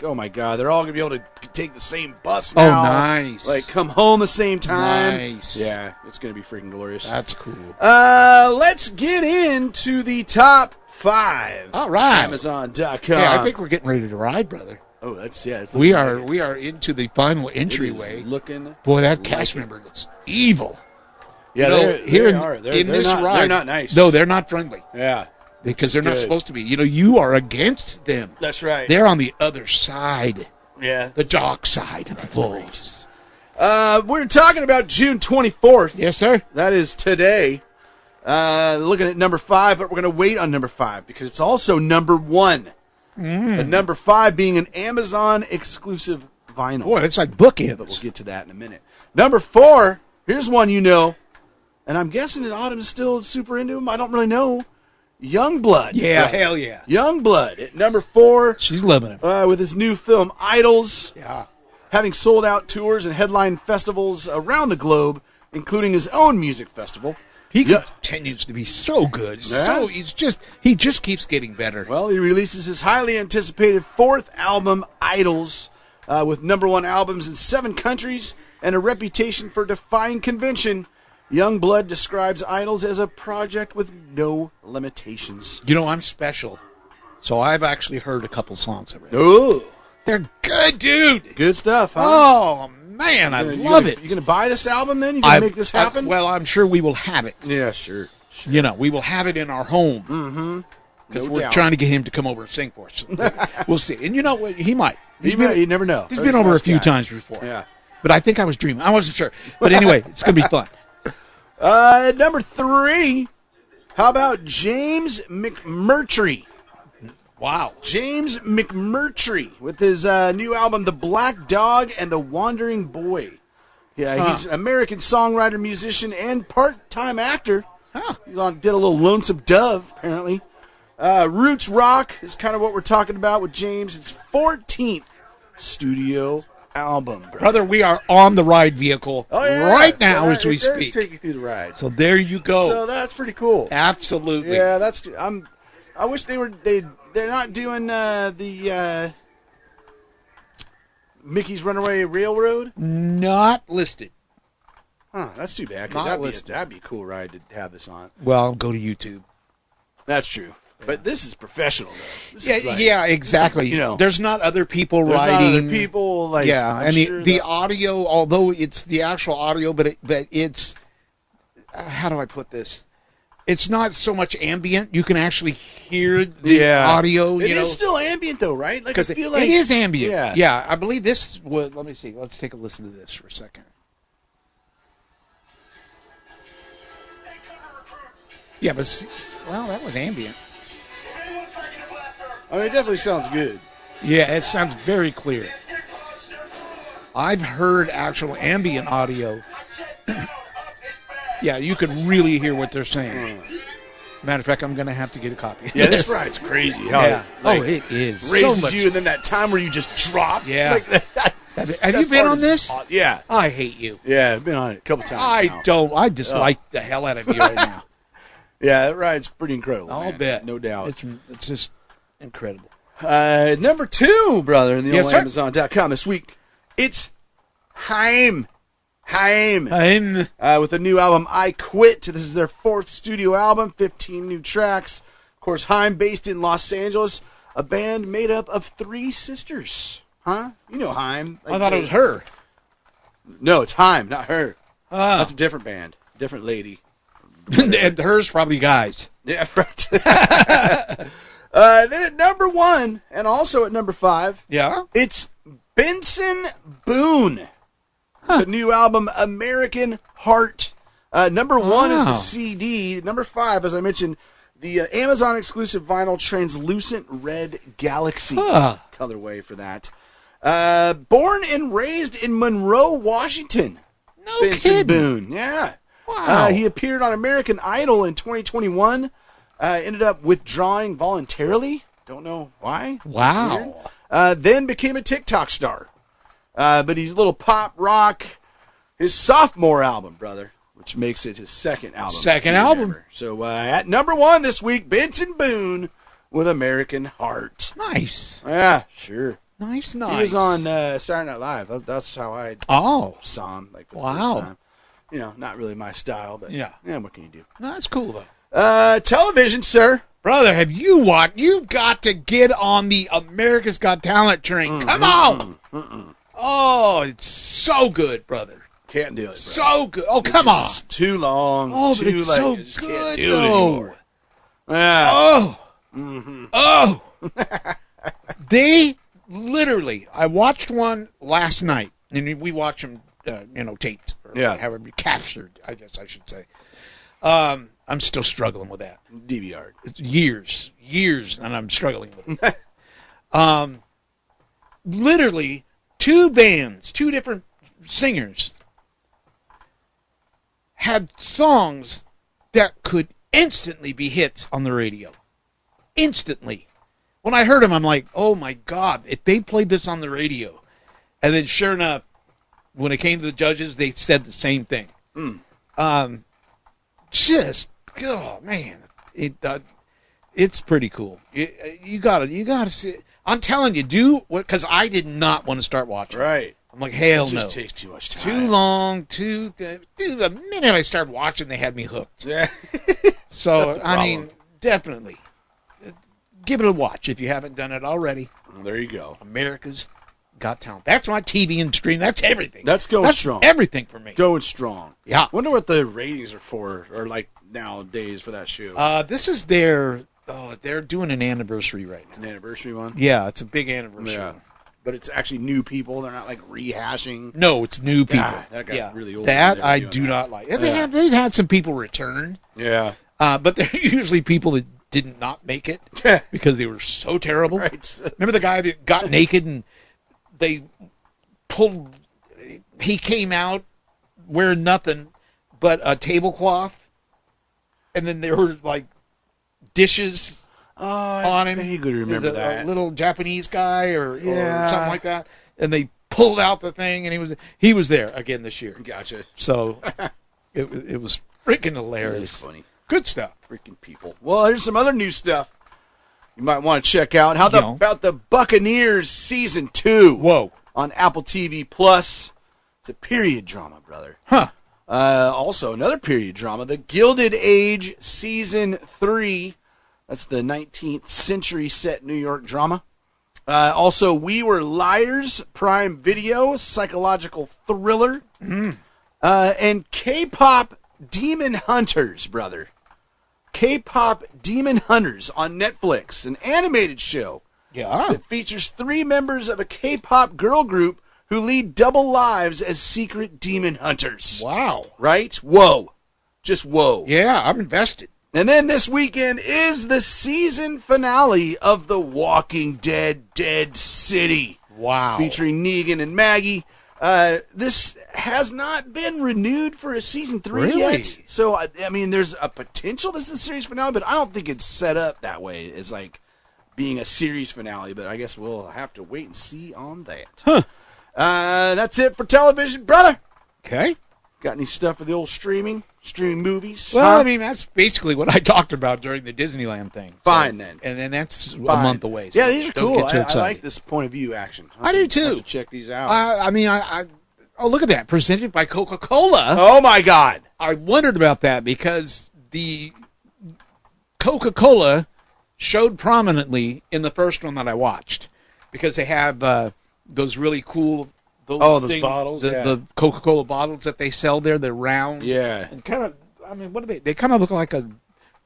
Oh my God, they're all going to be able to take the same bus oh, now. nice. Come home the same time. Nice. Yeah, it's going to be freaking glorious. That's cool. Let's get into the top 5. All right. Amazon.com. Yeah, I think we're getting ready to ride, brother. Oh, that's it's We looking are into the final it is entryway. looking. Boy, that like cast it. member looks evil. Yeah, You know, they're, here they in, are. They're, in they're this not, ride, They're not nice. No, they're not friendly Yeah, because they're not Good. supposed to be. You are against them. that's right. They're on the other side, Yeah. the dark side of the force. We're talking about June 24th. Yes, sir. That is today. Looking at number 5, but we're going to wait on number 5 because it's also number 1. The number 5 being an Amazon exclusive vinyl. Boy, that's like But we'll bookends. get to that in a minute. Number 4, here's one and I'm guessing that Autumn is still super into him. I don't really know. Youngblood. Yeah, hell yeah. Youngblood at number 4 She's loving him. with his new film Idols, Yeah. having sold out tours and headline festivals around the globe, including his own music festival. He Yeah. continues to be so good. Yeah. He just keeps getting better. Well, he releases his highly anticipated 4th album, Idols, with number 1 albums in 7 countries and a reputation for defying convention. Youngblood describes Idols as a project with no limitations. I'm special. So I've actually heard a couple songs already. Oh, They're good, dude. good stuff, huh? Oh, man, I love it. You gonna buy this album then? You gonna make this happen? well, I'm sure we will have it. yeah, sure. We will have it in our home. Mm-hmm. Because No we're doubt. trying to get him to come over and sing for us. We'll see. And you know what? He might. You never know. He's been over a few times before. Yeah. But I think I was dreaming. I wasn't sure. But anyway, it's going to be fun. Number 3. How about James McMurtry? Wow. James McMurtry with his new album, The Black Dog and the Wandering Boy. Yeah, he's an American songwriter, musician, and part-time actor. Huh. He did a little Lonesome Dove, apparently. Roots rock is kind of what we're talking about with James. It's 14th studio album, bro. Brother, we are on the ride vehicle right now as we speak. Take you through the ride. So there you go. So that's pretty cool. Absolutely. Yeah, I wish they're not doing the Mickey's Runaway Railroad. Not listed. Huh, that's too bad. Not Because listed. that'd be a cool ride to have this on. Well, go to YouTube. That's true. But this is professional, though. This Yeah, is like- yeah, exactly. this is, There's not other people there's not riding. other people like Yeah, I'm and sure the that- audio, although it's the actual audio, but it's how do I put this? It's not so much ambient. You can actually hear the audio. It is still ambient though, right? Like I because feel like it is ambient. Yeah. Yeah, I believe this was. Let me see. Let's take a listen to this for a second. Yeah, but that was ambient. I mean, it definitely sounds good. Yeah, it sounds very clear. I've heard actual ambient audio. Yeah, you can really hear what they're saying. Matter of fact, I'm going to have to get a copy. Yeah, this ride's crazy. How Yeah. it, like, It is. raises so much. you, and then that time where you just drop. Yeah. Like that, Have you been on this? Yeah. I hate you. Yeah, I've been on it a couple times. I now. don't. I dislike the hell out of you right now. Yeah, that ride's pretty incredible. I'll man. bet. No doubt. It's just incredible. Number 2, brother, in the Yes, old sir. Amazon.com this week. It's Haim. Haim. I'm With a new album, I Quit. This is their 4th studio album, 15 new tracks. Of course, Haim, based in Los Angeles, a band made up of 3 sisters. Huh? You know Haim. I thought it was her. No, it's Haim, not her. Oh. That's a different band. Different lady. And hers probably guys. Yeah, right. Then at number 1, and also at number 5, Yeah? it's Benson Boone. The new album, American Heart. Number 1 is the Wow. CD. Number 5, as I mentioned, the Amazon exclusive vinyl Translucent Red Galaxy colorway for that. Born and raised in Monroe, Washington. No Benson kidding. Boone. Yeah. Wow. He appeared on American Idol in 2021. Ended up withdrawing voluntarily. Don't know why. Wow. Then became a TikTok star. But he's a little pop rock. His sophomore album, brother, which makes it his second album. Second album. So at number 1 this week, Benson Boone with American Heart. Nice. Yeah, sure. Nice. He was on Saturday Night Live. That's how I Oh. saw him. Like, for the Wow. first time. You know, not really my style, but Yeah. what can you do? No, that's cool, though. Television, sir. Brother, have you watched? You've got to get on the America's Got Talent train. Come on. Oh, it's so good, brother. Can't do it, bro. So good. Oh, come on. It's too long. Oh, but too it's late. so You just can't good, do it though. anymore. Yeah. Oh. Oh. They literally, I watched one last night, and we watched them, taped. Or Yeah. however, captured, I guess I should say. I'm still struggling with that. DVR. It's years, and I'm struggling with it. Literally, 2 bands, 2 different singers had songs that could instantly be hits on the radio. Instantly. When I heard them, I'm like, oh my God, if they played this on the radio. And then sure enough, when it came to the judges, they said the same thing. Oh man, it's pretty cool. You gotta see it. I'm telling you, do what, because I did not want to start watching. Right. I'm like, hell It no. just takes too much time. Too long, dude, the minute I started watching, they had me hooked. Yeah. So, the I mean, problem. definitely. Give it a watch if you haven't done it already. There you go. America's Got Talent. That's my TV and stream. That's everything. That's going strong. Everything for me. Going strong. Yeah. Wonder what the ratings are for, or like nowadays for that show. This is their, they're doing an anniversary right now. An anniversary one. Yeah, it's a big anniversary. Yeah. But it's actually new people. They're not like rehashing. No, it's new people. God, that got really old That when they were I doing do that. not like. And Yeah. they've had some people return, Yeah. but they're usually people that did not make it because they were so terrible. Right. Remember the guy that got naked and they pulled, he came out wearing nothing but a tablecloth, and then there were like dishes Oh, on I him. vaguely remember There's that. a little Japanese guy or Yeah. something like that, and they pulled out the thing, and he was there again this year. Gotcha. So it was freaking That is hilarious. funny. Good stuff. Freaking people. Well, here's some other new stuff you might want to check out. Yeah. About the Buccaneers season 2 Whoa. on Apple TV Plus? It's a period drama, brother. Huh. Also, another period drama, The Gilded Age season 3. That's the 19th century set New York drama. Also, We Were Liars, Prime Video, psychological thriller. And K-pop Demon Hunters, brother. K-pop Demon Hunters on Netflix, an animated show Yeah. that features 3 members of a K-pop girl group who lead double lives as secret demon hunters. Wow. Right? Whoa. Just whoa. Yeah, I'm invested. And then this weekend is the season finale of The Walking Dead Dead City, Wow. featuring Negan and Maggie. This has not been renewed for a season 3 Really? yet. So, I mean, there's a potential this is a series finale, but I don't think it's set up that way as like being a series finale. But I guess we'll have to wait and see on that. Huh. That's it for television, brother. Okay. Got any stuff for the old streaming movies? Well, huh? I mean, that's basically what I talked about during the Disneyland thing. So- Fine, then. And then that's a Fine. month away. So Yeah, these are don't cool. get too I excited. like this point of view action. I do, too. Have to check these out. I mean, I Oh, look at that. Presented by Coca-Cola. Oh, my God. I wondered about that because the Coca-Cola showed prominently in the first one that I watched because they have those really cool those bottles, the Coca-Cola bottles that they sell there. They're round, and kind of. I mean, what are they? They kind of look like a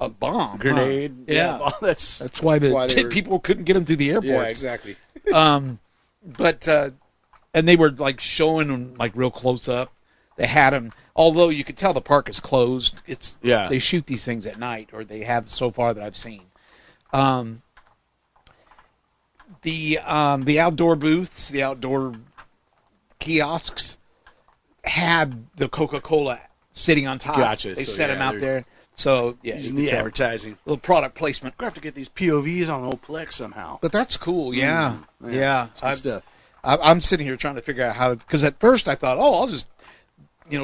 bomb, grenade. Huh? Yeah, well, that's why people couldn't get them through the airport. Yeah, exactly. But and they were like showing them like real close up. They had them, although you could tell the park is closed. They shoot these things at night, or they have so far that I've seen. The outdoor booths, the outdoor kiosks had the Coca-Cola sitting on top. Gotcha. They set them out there. So yeah, using the advertising, little product placement. We have to get these POVs on old Plex somehow. But that's cool. Yeah, yeah. Stuff. I'm sitting here trying to figure out how to, because at first I thought, I'll just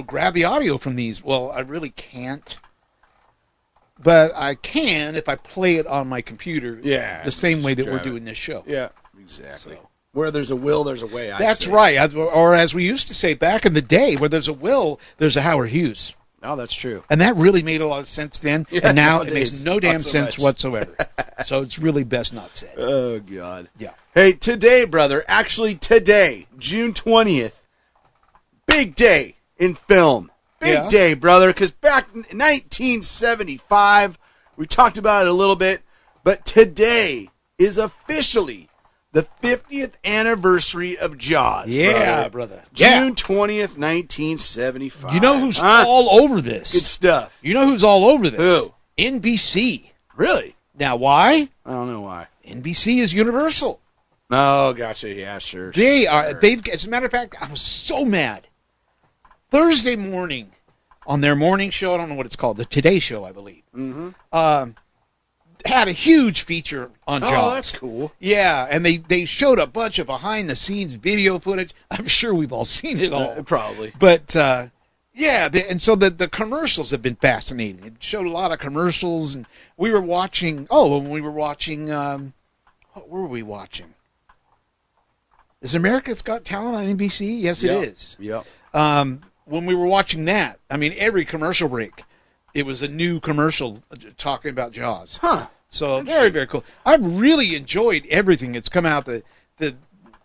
grab the audio from these. Well, I really can't. But I can if I play it on my computer. Yeah. The same way that we're doing this show. Yeah. Exactly. So, where there's a will, there's a way. That's right. Or as we used to say back in the day, where there's a will, there's a Howard Hughes. Oh, that's true. And that really made a lot of sense then. Yeah, and now nowadays, it makes no damn sense whatsoever. So it's really best not said. Oh, God. Yeah. Hey, today, brother, actually today, June 20th, big day in film. Big day, brother, because back in 1975, we talked about it a little bit, but today is officially the 50th anniversary of Jaws. Yeah, brother. June 20th, 1975. You know who's all over this? Good stuff. You know who's all over this? Who? NBC. Really? Now, why? I don't know why. NBC is Universal. Oh, gotcha. Yeah, sure. They are. They've. As a matter of fact, I was so mad. Thursday morning, on their morning show, I don't know what it's called, the Today Show, I believe. Mm-hmm. Had a huge feature on Jaws. Oh, that's cool. Yeah, and they showed a bunch of behind-the-scenes video footage. I'm sure we've all seen it all. Probably. But, and so the commercials have been fascinating. It showed a lot of commercials, and we were watching, what were we watching? Is America's Got Talent on NBC? Yes, it is. Yep. When we were watching that, I mean, every commercial break, it was a new commercial talking about Jaws. Huh. So very, very cool. I've really enjoyed everything that's come out. The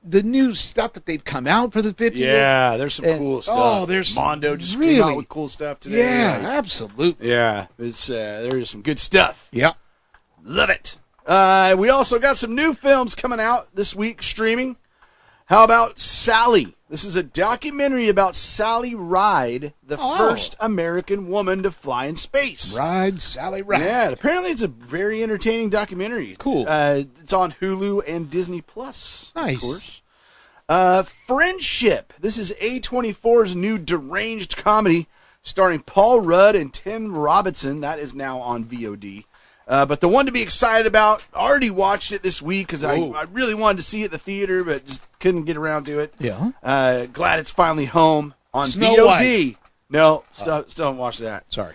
new stuff that they've come out for the 50th. Yeah, there's some cool stuff. Oh, there's Mondo just really came out with cool stuff today. Yeah, absolutely. Yeah, there's some good stuff. Yeah. Love it. We also got some new films coming out this week streaming. How about Sally? This is a documentary about Sally Ride, the first American woman to fly in space. Ride, Sally Ride. Yeah, apparently it's a very entertaining documentary. Cool. It's on Hulu and Disney Plus. Nice. Of course. Friendship. This is A24's new deranged comedy starring Paul Rudd and Tim Robinson. That is now on VOD. But the one to be excited about, already watched it this week because I really wanted to see it at the theater, but just couldn't get around to it. Yeah. Glad it's finally home on Snow VOD. White. No, still haven't watched that. Sorry.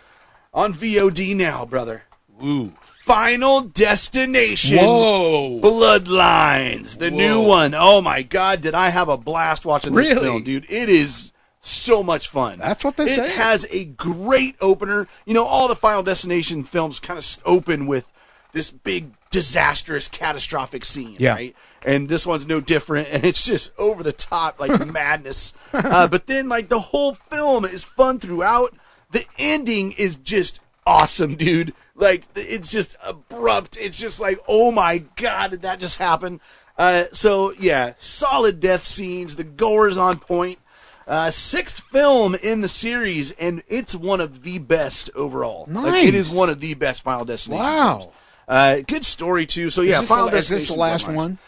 On VOD now, brother. Ooh. Final Destination. Whoa. Bloodlines. The new one. Oh, my God, did I have a blast watching this film, dude. It is so much fun. That's what they say. It has a great opener. You know, all the Final Destination films kind of open with this big, disastrous, catastrophic scene, right? And this one's no different, and it's just over the top, like madness. But then, like, the whole film is fun throughout. The ending is just awesome, dude. Like, it's just abrupt. It's just like, oh my God, did that just happen? So, yeah, solid death scenes. The gore is on point. Sixth film in the series, and it's one of the best overall. Nice. Like, it is one of the best Final Destination films. Good story, too. So, yeah, Final Destination. Is this the last one?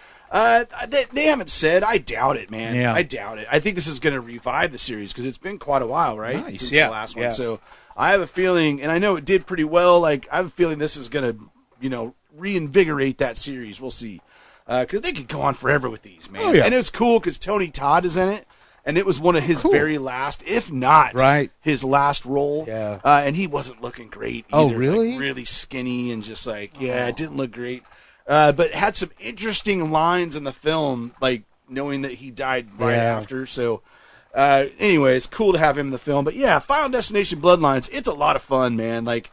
They haven't said. I doubt it, man. Yeah. I doubt it. I think this is going to revive the series because it's been quite a while, right? Nice. Since the last one. So I have a feeling, and I know it did pretty well. Like, I have a feeling this is going to, reinvigorate that series. We'll see. Because they could go on forever with these, man. Oh, yeah. And it was cool because Tony Todd is in it. And it was one of his very last, if not his last role. Yeah. And he wasn't looking great either. Oh, really? Like, really skinny and just like, it didn't look great. But had some interesting lines in the film, like knowing that he died right after. So Anyways, cool to have him in the film. But yeah, Final Destination Bloodlines, it's a lot of fun, man. Like,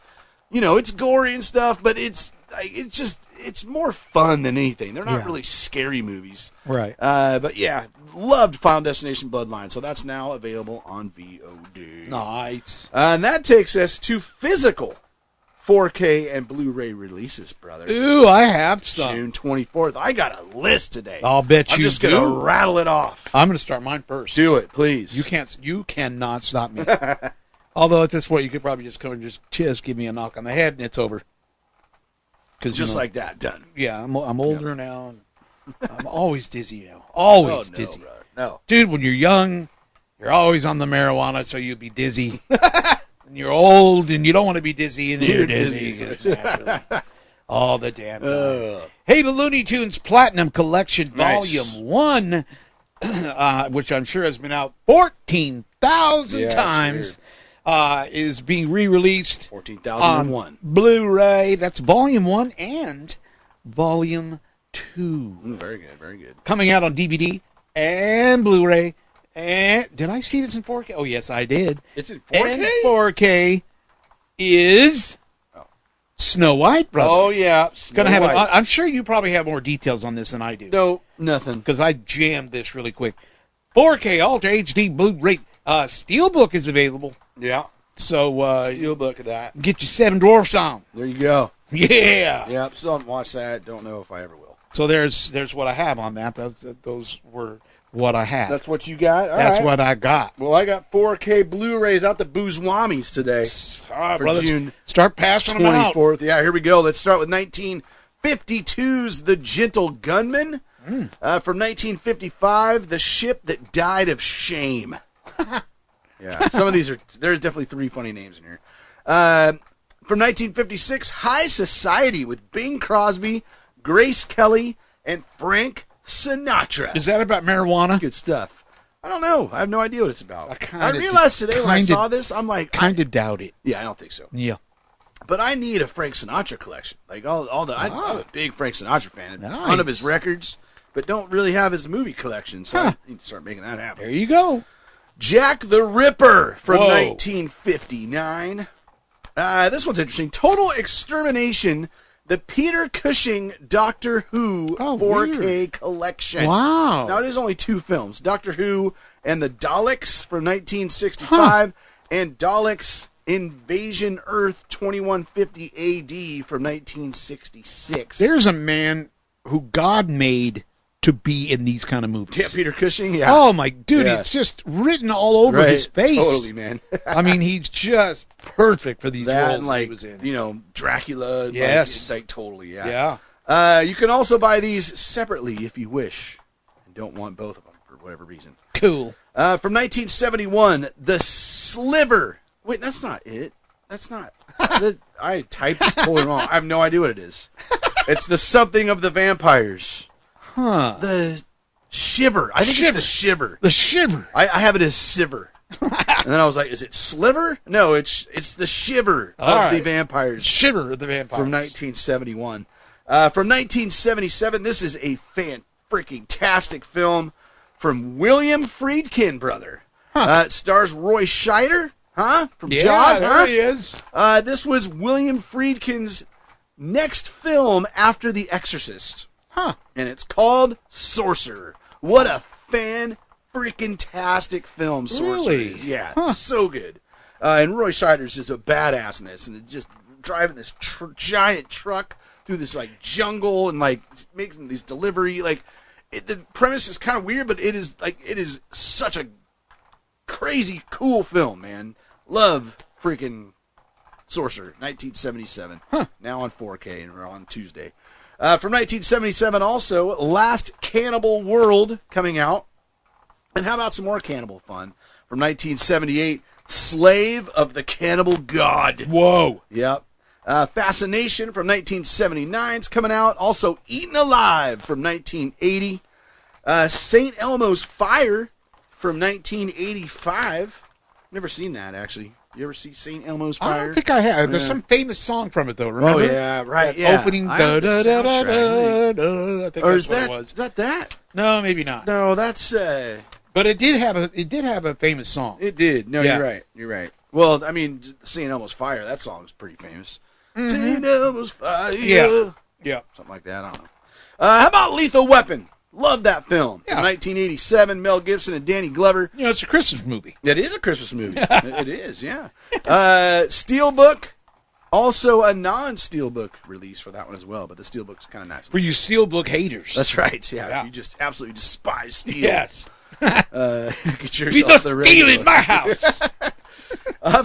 it's gory and stuff, but it's more fun than anything. They're not really scary movies. Right. But yeah, loved Final Destination Bloodlines. So that's now available on VOD. Nice. And that takes us to physical 4K and Blu-ray releases, brother. Ooh, I have some. June 24th. I got a list today. I'll bet I'm you just do. going to rattle it off. I'm going to start mine first. Do it, please. You cannot stop me. Although at this point, you could probably just come and just give me a knock on the head and it's over. Just like that, done. Yeah, I'm older now. And I'm always dizzy now. Always dizzy. Brother. No. Dude, when you're young, you're always on the marijuana, so you'll be dizzy. And you're old, and you don't want to be dizzy, and you're dizzy. All the damn time. Hey, the Looney Tunes Platinum Collection Volume 1, which I'm sure has been out 14,000 times, is being re-released 14,001 on Blu-ray. That's Volume 1 and Volume 2. Very good, very good. Coming out on DVD and Blu-ray. And did I see this in 4K? Oh, yes, I did. It's in 4K? And 4K is Snow White, brother. Oh, yeah. I'm sure you probably have more details on this than I do. No, nothing. Because I jammed this really quick. 4K Ultra HD Blu-ray Steelbook is available. Yeah. So Steelbook of that. Get your Seven Dwarfs on. There you go. Yeah. Yeah, still haven't watched that. Don't know if I ever will. So there's what I have on that. Those were what I had. That's what you got? That's what I got. Well, I got 4K Blu-rays out the Boozwamis today. All right, for brother, June start passing them out. 24th. Yeah, here we go. Let's start with 1952's The Gentle Gunman. From 1955, The Ship That Died of Shame. Yeah, some of these there's definitely 3 funny names in here. From 1956, High Society with Bing Crosby, Grace Kelly, and Frank Sinatra. Is that about marijuana? Good stuff. I don't know. I have no idea what it's about. I realized today when I saw this, I'm like... Kind of doubt it. Yeah, I don't think so. Yeah. But I need a Frank Sinatra collection. Like, I'm a big Frank Sinatra fan. A ton of his records, but don't really have his movie collection, so I need to start making that happen. There you go. Jack the Ripper from 1959. This one's interesting. Total Extermination, the Peter Cushing Doctor Who 4K weird. collection. Wow. Now, it is only 2 films. Doctor Who and the Daleks from 1965, and Daleks Invasion Earth 2150 AD from 1966. There's a man who God made to be in these kind of movies. Yeah, Peter Cushing, yeah. Oh, my dude, Yeah. it's just written all over his face. Totally, man. I mean, he's just perfect for these That roles and, like, he was in. Dracula. Yes. Like totally, yeah. Yeah. You can also buy these separately if you wish. And don't want both of them for whatever reason. Cool. From 1971, The Sliver. Wait, that's not it. That's not. I typed this totally wrong. I have no idea what it is. It's the something of the vampires. Huh. The Shiver. I think it's the Shiver. The Shiver. I have it as Siver. And then I was like, is it Sliver? No, it's the Shiver of the vampires. Shiver of the vampires. From 1971. From 1977, this is a fan-freaking-tastic film from William Friedkin, brother. It stars Roy Scheider, from Jaws, there he is. This was William Friedkin's next film after The Exorcist. And it's called Sorcerer. What a fan-freaking-tastic film Sorcerer Really? is. Yeah, so good. And Roy Scheider's just a badass in this, and just driving this giant truck through this jungle and making these delivery. The premise is kind of weird, but it is such a crazy cool film, man. Love freaking Sorcerer, 1977. Now on 4K and we're on Tuesday. From 1977 also, Last Cannibal World coming out. And how about some more cannibal fun? From 1978, Slave of the Cannibal God. Whoa. Yep. Fascination from 1979 is coming out. Also, Eaten Alive from 1980. St. Elmo's Fire from 1985. Never seen that, actually. You ever see St. Elmo's Fire? I don't think I have. There's some famous song from it, though, remember? Oh, yeah, right, That yeah. opening. I have the soundtrack. I think Or that's is what that, it was. is that that? No, maybe not. No, that's But it did have a famous song. It did. No, Yeah. you're right. You're right. Well, I mean, "St. Elmo's Fire," that song's pretty famous. St. Elmo's Fire. Yeah. Yeah. Something like that. I don't know. How about Lethal Weapon? Love that film. Yeah. From 1987, Mel Gibson and Danny Glover. You know, it's a Christmas movie. It is a Christmas movie. It is, yeah. Steelbook. Also a non-Steelbook release for that one as well, but the Steelbook's kind of nice. For you steelbook haters. That's right. Yeah, Yeah. you just absolutely despise steel. Yes. Get Be yourself the the steel radio. in my house.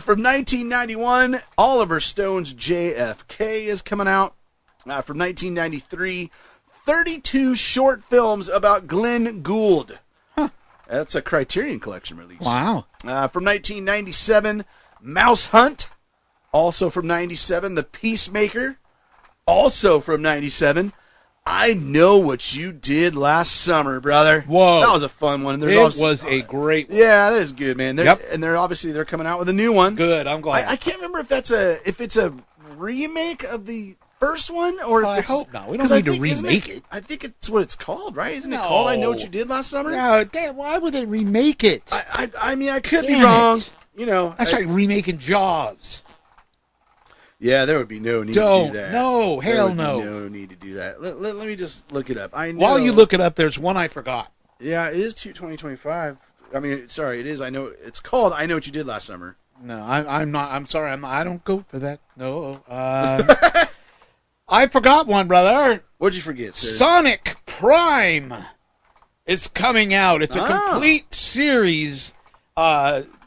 From 1991, Oliver Stone's JFK is coming out. From 1993, 32 short films about Glenn Gould. That's a Criterion Collection release. Wow. From 1997, Mouse Hunt. Also from 97, The Peacemaker. Also from 97, I Know What You Did Last Summer, brother. Whoa. That was a fun one. It was a great one. Yeah, that is good, man. Yep. And they're coming out with a new one. Good. I'm glad. I can't remember if it's a remake of the first one or if I it's, hope not. We don't 'cause I need to think- isn't remake it. I think it's what it's called, right? Isn't it No. called I Know What You Did Last Summer? No, why would they remake it? I mean, I could be Damn wrong. it. You know, That's like remaking Jaws. yeah, there would be no need to Don't. do that. No, There hell would be no. no need to do that. Let me just look it up. I know. While you look it up, there's one I forgot. Yeah, it is 2025. I mean, sorry, it is. I know it's called I Know What You Did Last Summer. No, I'm not. I'm sorry. I don't go for that. No. I forgot one, brother. What'd you forget, sir? Sonic Prime is coming out. It's a Ah. complete series,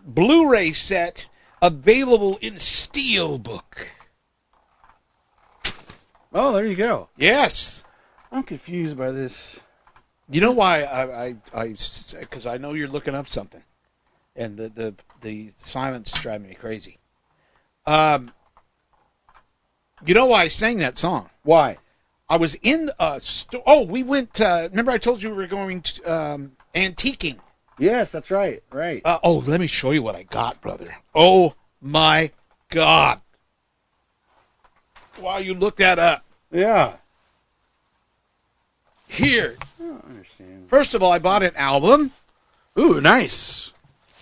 Blu-ray set available in Steelbook. Oh, there you go. Yes. I'm confused by this. You know why because I know you're looking up something, and the silence is driving me crazy. You know why I sang that song? Why? I was in a store. Oh, we went. Remember, I told you we were going to antiquing. Yes, that's right. Right. Oh, let me show you what I got, brother. Oh my God! While you look that up, Yeah. here. I don't understand. First of all, I bought an album. Ooh, nice.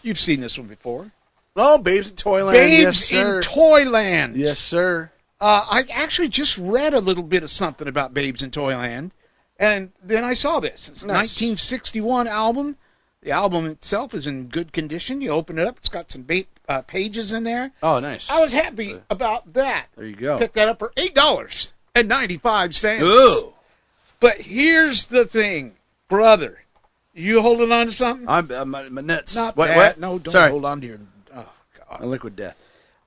You've seen this one before. Oh, Babes in Toyland. Babes Yes, sir. in Toyland. Yes, sir. I actually just read a little bit of something about Babes in Toyland, and then I saw this. It's a Nice. 1961 album. The album itself is in good condition. You open it up, it's got some pages in there. Oh, nice. I was happy about that. There you go. Picked that up for $8.95. Ooh. But here's the thing, brother. You holding on to something? I'm my nuts. Not what? that. What? No, don't Sorry. hold on to your... Oh, God. A liquid death.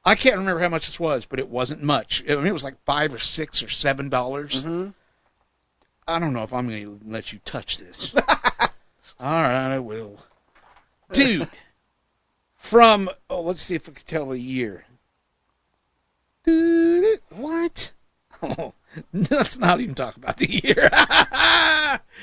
I can't remember how much this was, but it wasn't much. I mean, it was like $5 or $6 or $7. Mm-hmm. I don't know if I'm going to let you touch this. All right, I will. Dude, from, let's see if we can tell the year. Dude, what? Oh, let's not even talk about the year.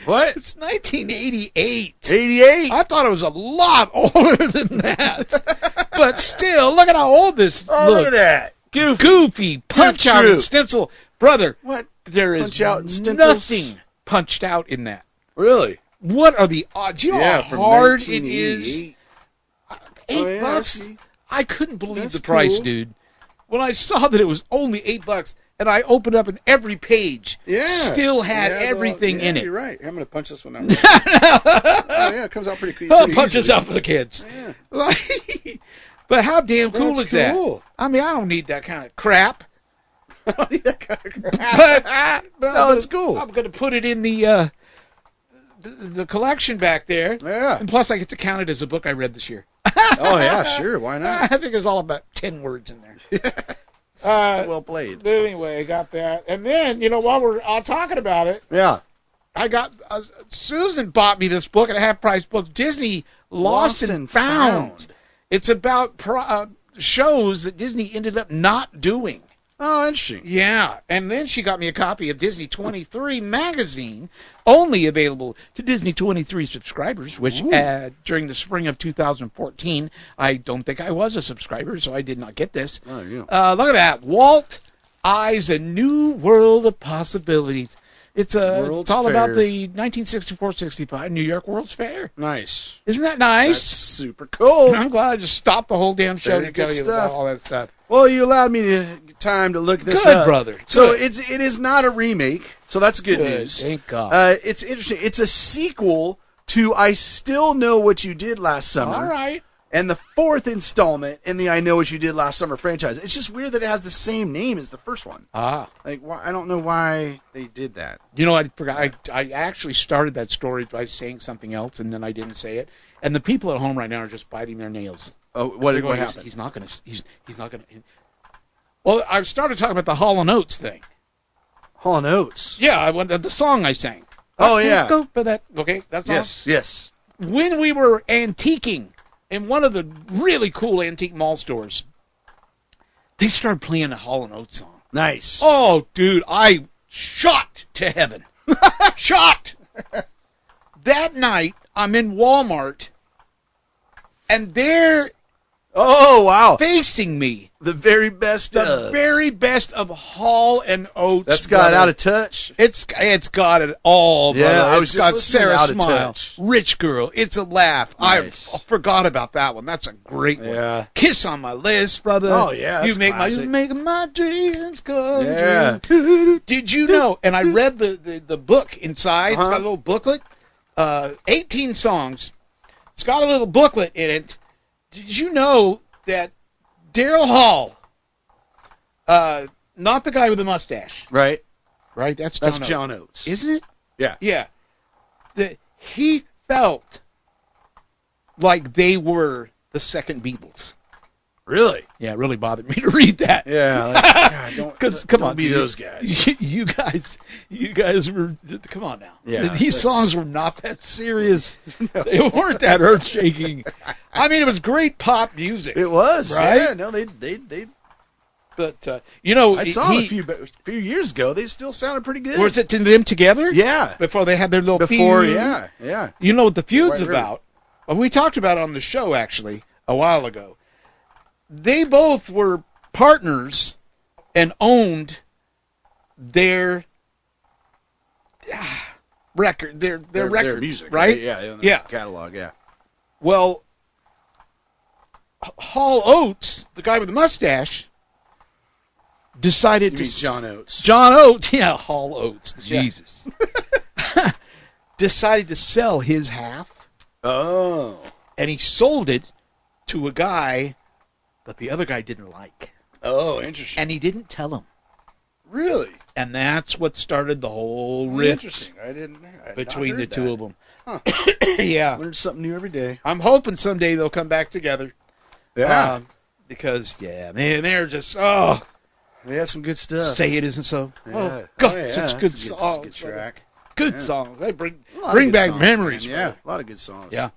What? It's 1988. 88. I thought it was a lot older than that. But still, look at how old this Oh, look looks. at that. Goofy, punch You're out true. and stencil. Brother, What? there is Punch out and stencils? nothing punched out in that. Really? What are the odds? You know Yeah, how from hard it is? 1988. $8 Oh, yeah, I bucks? see. I couldn't believe That's the price, cool. dude. When I saw that it was only $8 and I opened up and every page Yeah. still had Yeah, everything yeah, in it. You're right. I'm going to punch this one out. Oh, yeah, it comes out pretty quick. Oh, punch this out for the kids. Yeah. But how damn cool That's is that? cool. I mean, I don't need that kind of crap. That kind of crap. But No, it's cool. I'm going to put it in the collection back there. Yeah. And plus, I get to count it as a book I read this year. Oh, yeah, sure. Why I not? think there's all about 10 words in there. It's well played. But anyway, I got that. And then, while we're all talking about it, Yeah. I got Susan bought me this book at a half-price book, Disney Lost and Found. It's about shows that Disney ended up not doing. Oh, interesting. Yeah, and then she got me a copy of Disney 23 magazine, only available to Disney 23 subscribers, which during the spring of 2014, I don't think I was a subscriber, so I did not get this. Oh, yeah. Look at that. Walt Eyes a New World of Possibilities. It's all about the 1964-65 New York World's Fair. Nice. Isn't that nice? That's super cool. I'm glad I just stopped the whole damn show Very to tell good you stuff. about all that stuff. Well, you allowed me time to look this Good, up. brother. So Good. it is not a remake, so that's good news. Thank God. It's interesting. It's a sequel to I Still Know What You Did Last Summer. All right. And the fourth installment in the I Know What You Did Last Summer franchise. It's just weird that it has the same name as the first one. Ah. Like, I don't know why they did that. You know, I forgot. I actually started that story by saying something else, and then I didn't say it. And the people at home right now are just biting their nails. Oh, They're what going, happened? He's not going to. He's not going to. Well, I started talking about the Hall & Oates thing. Hall & Oates. Yeah, I went the song I sang. Oh, yeah. Go for that. Okay, that's Yes. When we were antiquing in one of the really cool antique mall stores, they started playing a Hall & Oates song. Nice. Oh, dude, I shot to heaven. Shot. That night, I'm in Walmart, and they're Oh, wow. facing me. The very best The very best of Hall & Oates. That's got brother. Out of Touch. It's got it all, brother. Yeah, I was It's just got listening to Sarah Out of Smile, Touch. Rich Girl, It's a Laugh. Nice. I forgot about that one. That's a great one. Yeah. Kiss on my list, brother. Oh, yeah, you that's make my dreams come Yeah. true. Did you know? And I read the book inside. It's got a little booklet. 18 songs. It's got a little booklet in it. Did you know that Daryl Hall, not the guy with the mustache, Right? right? That's That's John John Oates. Isn't it? Yeah. Yeah. That he felt like they were the second Beatles. Really? Yeah, it really bothered me to read that. Yeah. Like, God, Because don't come on, be dude. those guys. You guys were. Come on now. Yeah, These that's- songs were not that serious. They weren't that earth shaking. I mean, it was great pop music. It was. Right? Yeah. No, they. But you know, I saw them a few years ago. They still sounded pretty good. Was it to them together? Yeah. Before they had their little Before, feud? yeah. You know what the feud's White River. about? Well, we talked about it on the show actually a while ago. They both were partners and owned their record, their records, their music, right? Yeah, their Yeah. catalog, yeah. Well, Hall Oates, the guy with the mustache, decided You to mean John Oates. John Oates, yeah, Hall Oates, Yeah. Jesus, decided to sell his half. Oh. And he sold it to a guy that the other guy didn't like. Oh, interesting. And he didn't tell him. Really? And that's what started the whole rift Interesting. I had between not the heard two that. of them. Huh. Yeah. Learn something new every day. I'm hoping someday they'll come back together. Yeah. Because, yeah, man, they're just, oh, They had some good stuff. Say It Isn't So. Yeah. Oh, God, yeah, such that's good a songs. Good track. Good Yeah. songs. They bring A lot of bring good back songs, memories. man. Yeah, brother. a lot of good songs. Yeah.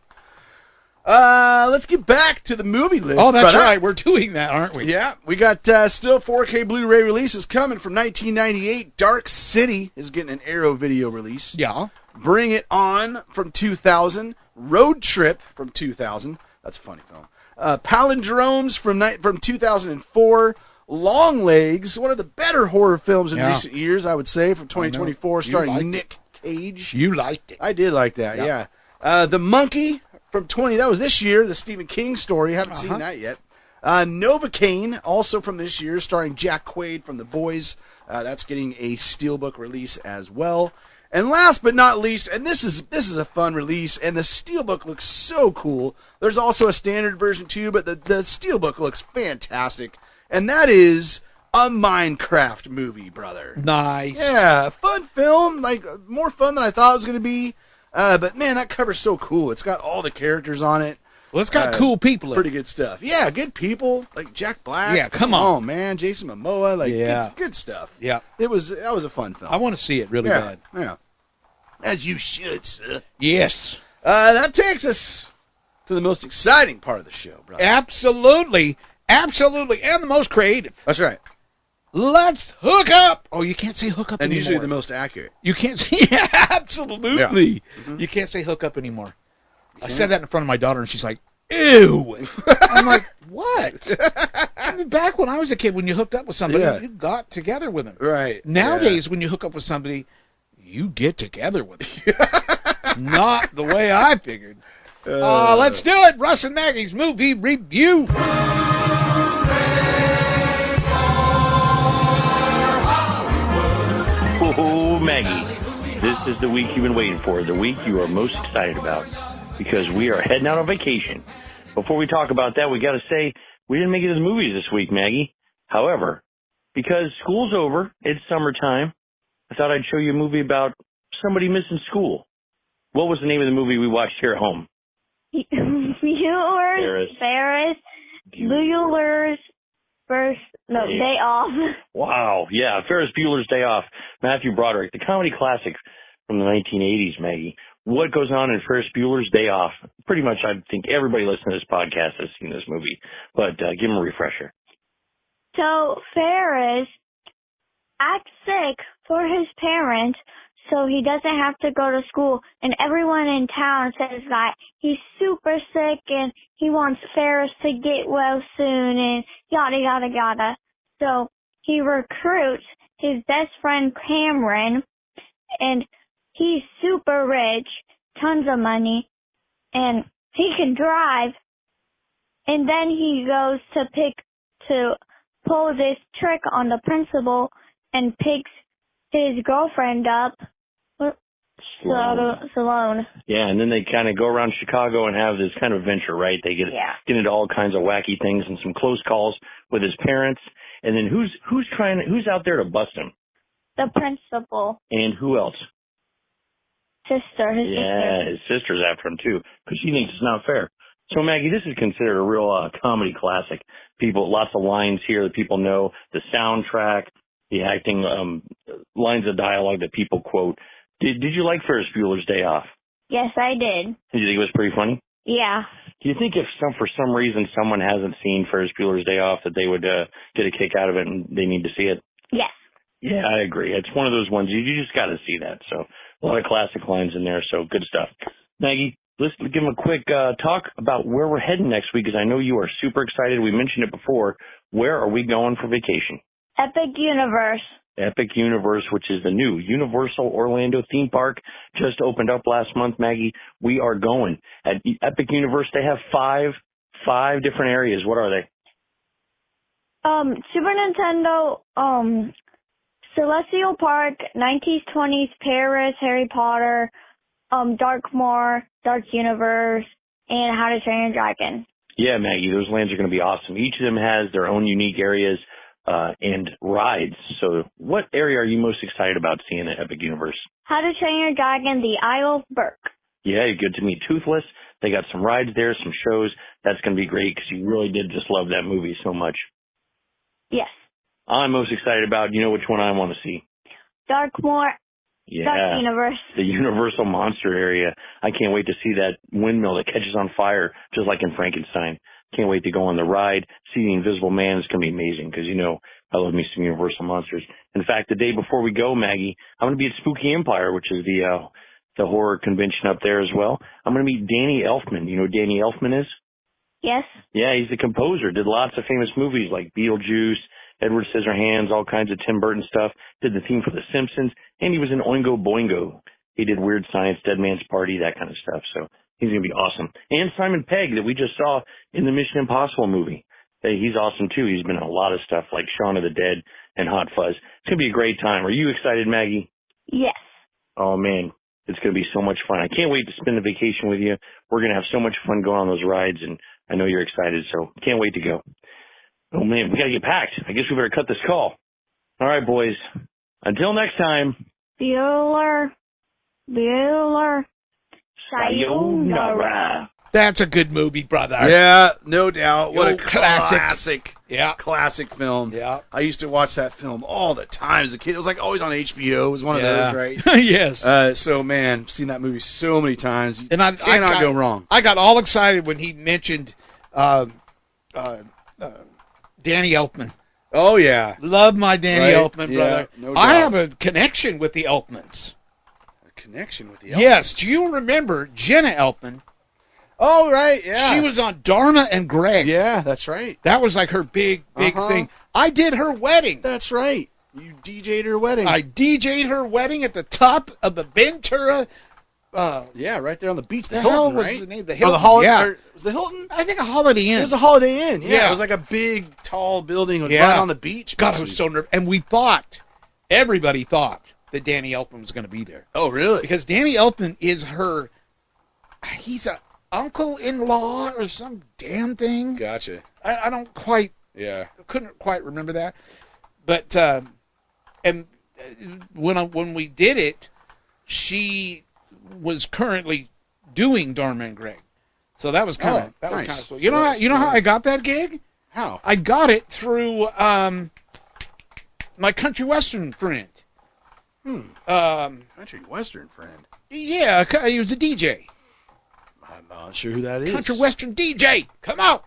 Let's get back to the movie list. Oh, that's brother. right. We're doing that, aren't we? Yeah, we got still 4K Blu-ray releases coming from 1998. Dark City is getting an Arrow video release. Yeah. Bring It On from 2000. Road Trip from 2000. That's a funny film. Palindromes from 2004. Long Legs, one of the better horror films in Yeah. recent years, I would say, from 2024, You starring liked Nick Cage. You liked it. I did like that, Yeah. yeah. The Monkey from 20, that was this year, the Stephen King story. Haven't Uh-huh. seen that yet. Novocaine, also from this year, starring Jack Quaid from The Boys. That's getting a steelbook release as well. And last but not least, and this is a fun release, and the steelbook looks so cool. There's also a standard version too, but the steelbook looks fantastic. And that is a Minecraft movie, brother. Nice. Yeah, fun film, like more fun than I thought it was going to be. But man, that cover's so cool. It's got all the characters on it. Well, it's got cool people in Pretty it. good stuff. Yeah, good people like Jack Black. Yeah, come on. Oh man, Jason Momoa. Like, Yeah. good stuff. Yeah. That was a fun film. I want to see it really yeah, bad. yeah. As you should, sir. Yes. That takes us to the most exciting part of the show, brother. Absolutely. Absolutely. And the most creative. That's right. Let's hook up. Oh, you can't say hook up And anymore. usually the most accurate. You can't say, yeah, absolutely. Yeah. You can't say hook up anymore. I said that in front of my daughter, and she's like, ew. I'm like, what? I mean, back when I was a kid, when you hooked up with somebody, Yeah. you got together with them. Right. Nowadays, when you hook up with somebody, you get together with them. Not the way I figured. Let's do it. Russ and Maggie's movie review. Oh, Maggie, this is the week you've been waiting for, the week you are most excited about, because we are heading out on vacation. Before we talk about that, we got to say we didn't make it to the movies this week, Maggie. However, because school's over, it's summertime, I thought I'd show you a movie about somebody missing school. What was the name of the movie we watched here at home? Ferris Bueller's Day Off. Wow, yeah, Ferris Bueller's Day Off. Matthew Broderick, the comedy classic from the 1980s, Maggie. What goes on in Ferris Bueller's Day Off? Pretty much, I think everybody listening to this podcast has seen this movie, but give them a refresher. So Ferris acts sick for his parents, so he doesn't have to go to school, and everyone in town says that he's super sick and he wants Ferris to get well soon and yada, yada, yada. So he recruits his best friend Cameron, and he's super rich, tons of money, and he can drive. And then he goes to pull this trick on the principal and picks his girlfriend up, Sloane. Yeah, and then they kind of go around Chicago and have this kind of adventure, right? They get into all kinds of wacky things and some close calls with his parents. And then who's out there to bust him? The principal. And who else? His sister. His sister's after him too, because she thinks it's not fair. So Maggie, this is considered a real comedy classic. Lots of lines here that people know. The soundtrack, the acting, lines of dialogue that people quote. Did you like Ferris Bueller's Day Off? Yes, I did. Did you think it was pretty funny? Yeah. Do you think if for some reason someone hasn't seen Ferris Bueller's Day Off that they would get a kick out of it and they need to see it? Yes. Yeah, I agree. It's one of those ones you just got to see that. So a lot of classic lines in there. So good stuff. Maggie, let's give them a quick talk about where we're heading next week, because I know you are super excited. We mentioned it before. Where are we going for vacation? Epic Universe. Epic Universe, which is the new Universal Orlando theme park, just opened up last month, Maggie. We are going. At Epic Universe, they have five different areas. What are they? Super Nintendo, Celestial Park, 19s, 20s, Paris, Harry Potter, Darkmoor, Dark Universe, and How to Train Your Dragon. Yeah, Maggie, those lands are going to be awesome. Each of them has their own unique areas and rides. So what area are you most excited about seeing at Epic Universe? How to Train Your Dragon, the Isle of Berk. Yeah, you get to meet Toothless. They got some rides there, some shows. That's going to be great because you really did just love that movie so much. Yes. I'm most excited about, you know which one I want to see? Darkmoor. Yeah. Dark Universe. The Universal Monster area. I can't wait to see that windmill that catches on fire, just like in Frankenstein. Can't wait to go on the ride. See the Invisible Man. It's going to be amazing because, you know, I love me some Universal Monsters. In fact, the day before we go, Maggie, I'm going to be at Spooky Empire, which is the horror convention up there as well. I'm going to meet Danny Elfman. You know who Danny Elfman is? Yes. Yeah, he's the composer. Did lots of famous movies like Beetlejuice, Edward Scissorhands, all kinds of Tim Burton stuff. Did the theme for The Simpsons, and he was in Oingo Boingo. He did Weird Science, Dead Man's Party, that kind of stuff. So he's going to be awesome. And Simon Pegg that we just saw in the Mission Impossible movie. Hey, he's awesome too. He's been in a lot of stuff like Shaun of the Dead and Hot Fuzz. It's going to be a great time. Are you excited, Maggie? Yes. Oh, man. It's going to be so much fun. I can't wait to spend the vacation with you. We're going to have so much fun going on those rides, and I know you're excited, so can't wait to go. Oh, man, we got to get packed. I guess we better cut this call. All right, boys. Until next time. Bueller. Sayonara. That's a good movie, brother. Yeah, no doubt. What a Classic. classic. Yeah. Classic film. Yeah. I used to watch that film all the time as a kid. It was like always on HBO. It was one of Yeah. those, right? Yes. So, man, seen that movie so many times. You And I cannot got- go wrong. I got all excited when he mentioned Danny Elfman. Oh, yeah. Love my Danny Right? Elfman, Yeah, brother. no I doubt. have a connection with the Elfmans. A connection with the Yes. Do you remember Jenna Elfman? Oh, right, yeah. She was on Dharma and Greg. Yeah, that's right. That was like her big Uh-huh. thing. I did her wedding. That's right. You DJ'd her wedding. I DJ'd her wedding at the top of the Ventura. Yeah, right there on the beach. The Hilton, hell was right? the name? The Or Hilton. the Holiday. Yeah. Or, was the Hilton? I think a Holiday Inn. It was a Holiday Inn. Yeah, Yeah. it was like a big, tall building Yeah. right on the beach. God, I was so nervous. And everybody thought that Danny Elfman was going to be there. Oh, really? Because Danny Elfman is he's an uncle-in-law or some damn thing. Gotcha. I Yeah. couldn't quite remember that. But, when we did it, she was currently doing Dharma and Greg. So that was kind of nice. cool. You know how I got that gig? How? I got it through my country western friend. Country Western friend. Yeah, he was a DJ. I'm not sure who that is. Country western DJ. Come out.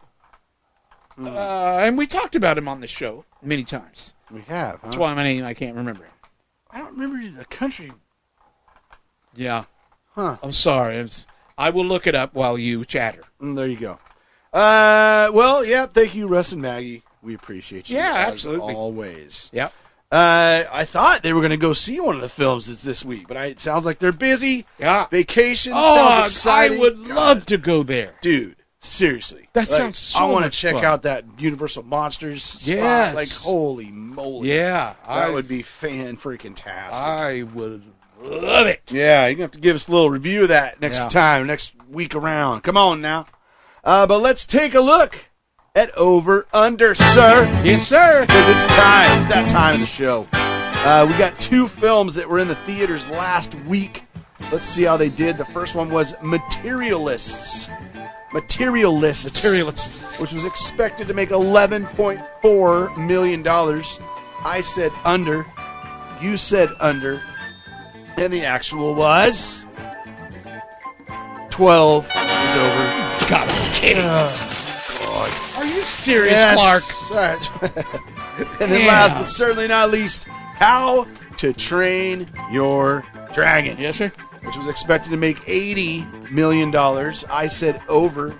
And we talked about him on the show many times. We have. That's why my name I can't remember. I don't remember the country. Yeah. Huh. I'm sorry. I will look it up while you chatter. There you go. Well, yeah. Thank you, Russ and Maggie. We appreciate you. Yeah, as absolutely. Always. Yep. I thought they were going to go see one of the films that's this week, but it sounds like they're busy. Yeah. Vacation. Oh, sounds exciting. I would love to go there. Dude, seriously. That sounds so I want to much check fun. out that Universal Monsters spot. Yes. Like, holy moly. Yeah. That would be fan-freaking-tastic. I would love it. Yeah, you're going to have to give us a little review of that next week around. Come on now. But let's take a look at Over Under, sir. Yes, sir. Because it's time. It's that time of the show. We got 2 films that were in the theaters last week. Let's see how they did. The first one was Materialists. Materialists. Which was expected to make $11.4 million. I said under. You said under. And the actual was 12 is over. God, I'm kidding. Are you serious, Yes. Clark? All right. And then last but certainly not least, How to Train Your Dragon. Yes, sir. Which was expected to make $80 million. I said over.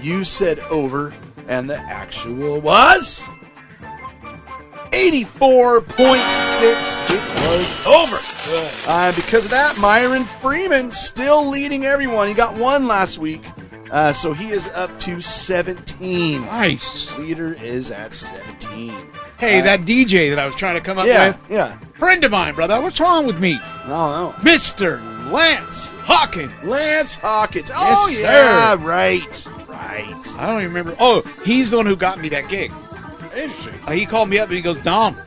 You said over. And the actual was 84.6. It was over. Because of that, Myron Freeman still leading everyone. He got 1 last week. So he is up to 17. Nice. Leader is at 17. Hey, that DJ that I was trying to come up Yeah, with, yeah. friend of mine, brother. What's wrong with me? No. Mr. Lance Hawkins. Lance Hawkins. Oh, Yes, yeah, sir. right. I don't even remember. Oh, he's the one who got me that gig. Interesting. He called me up and he goes, Dom,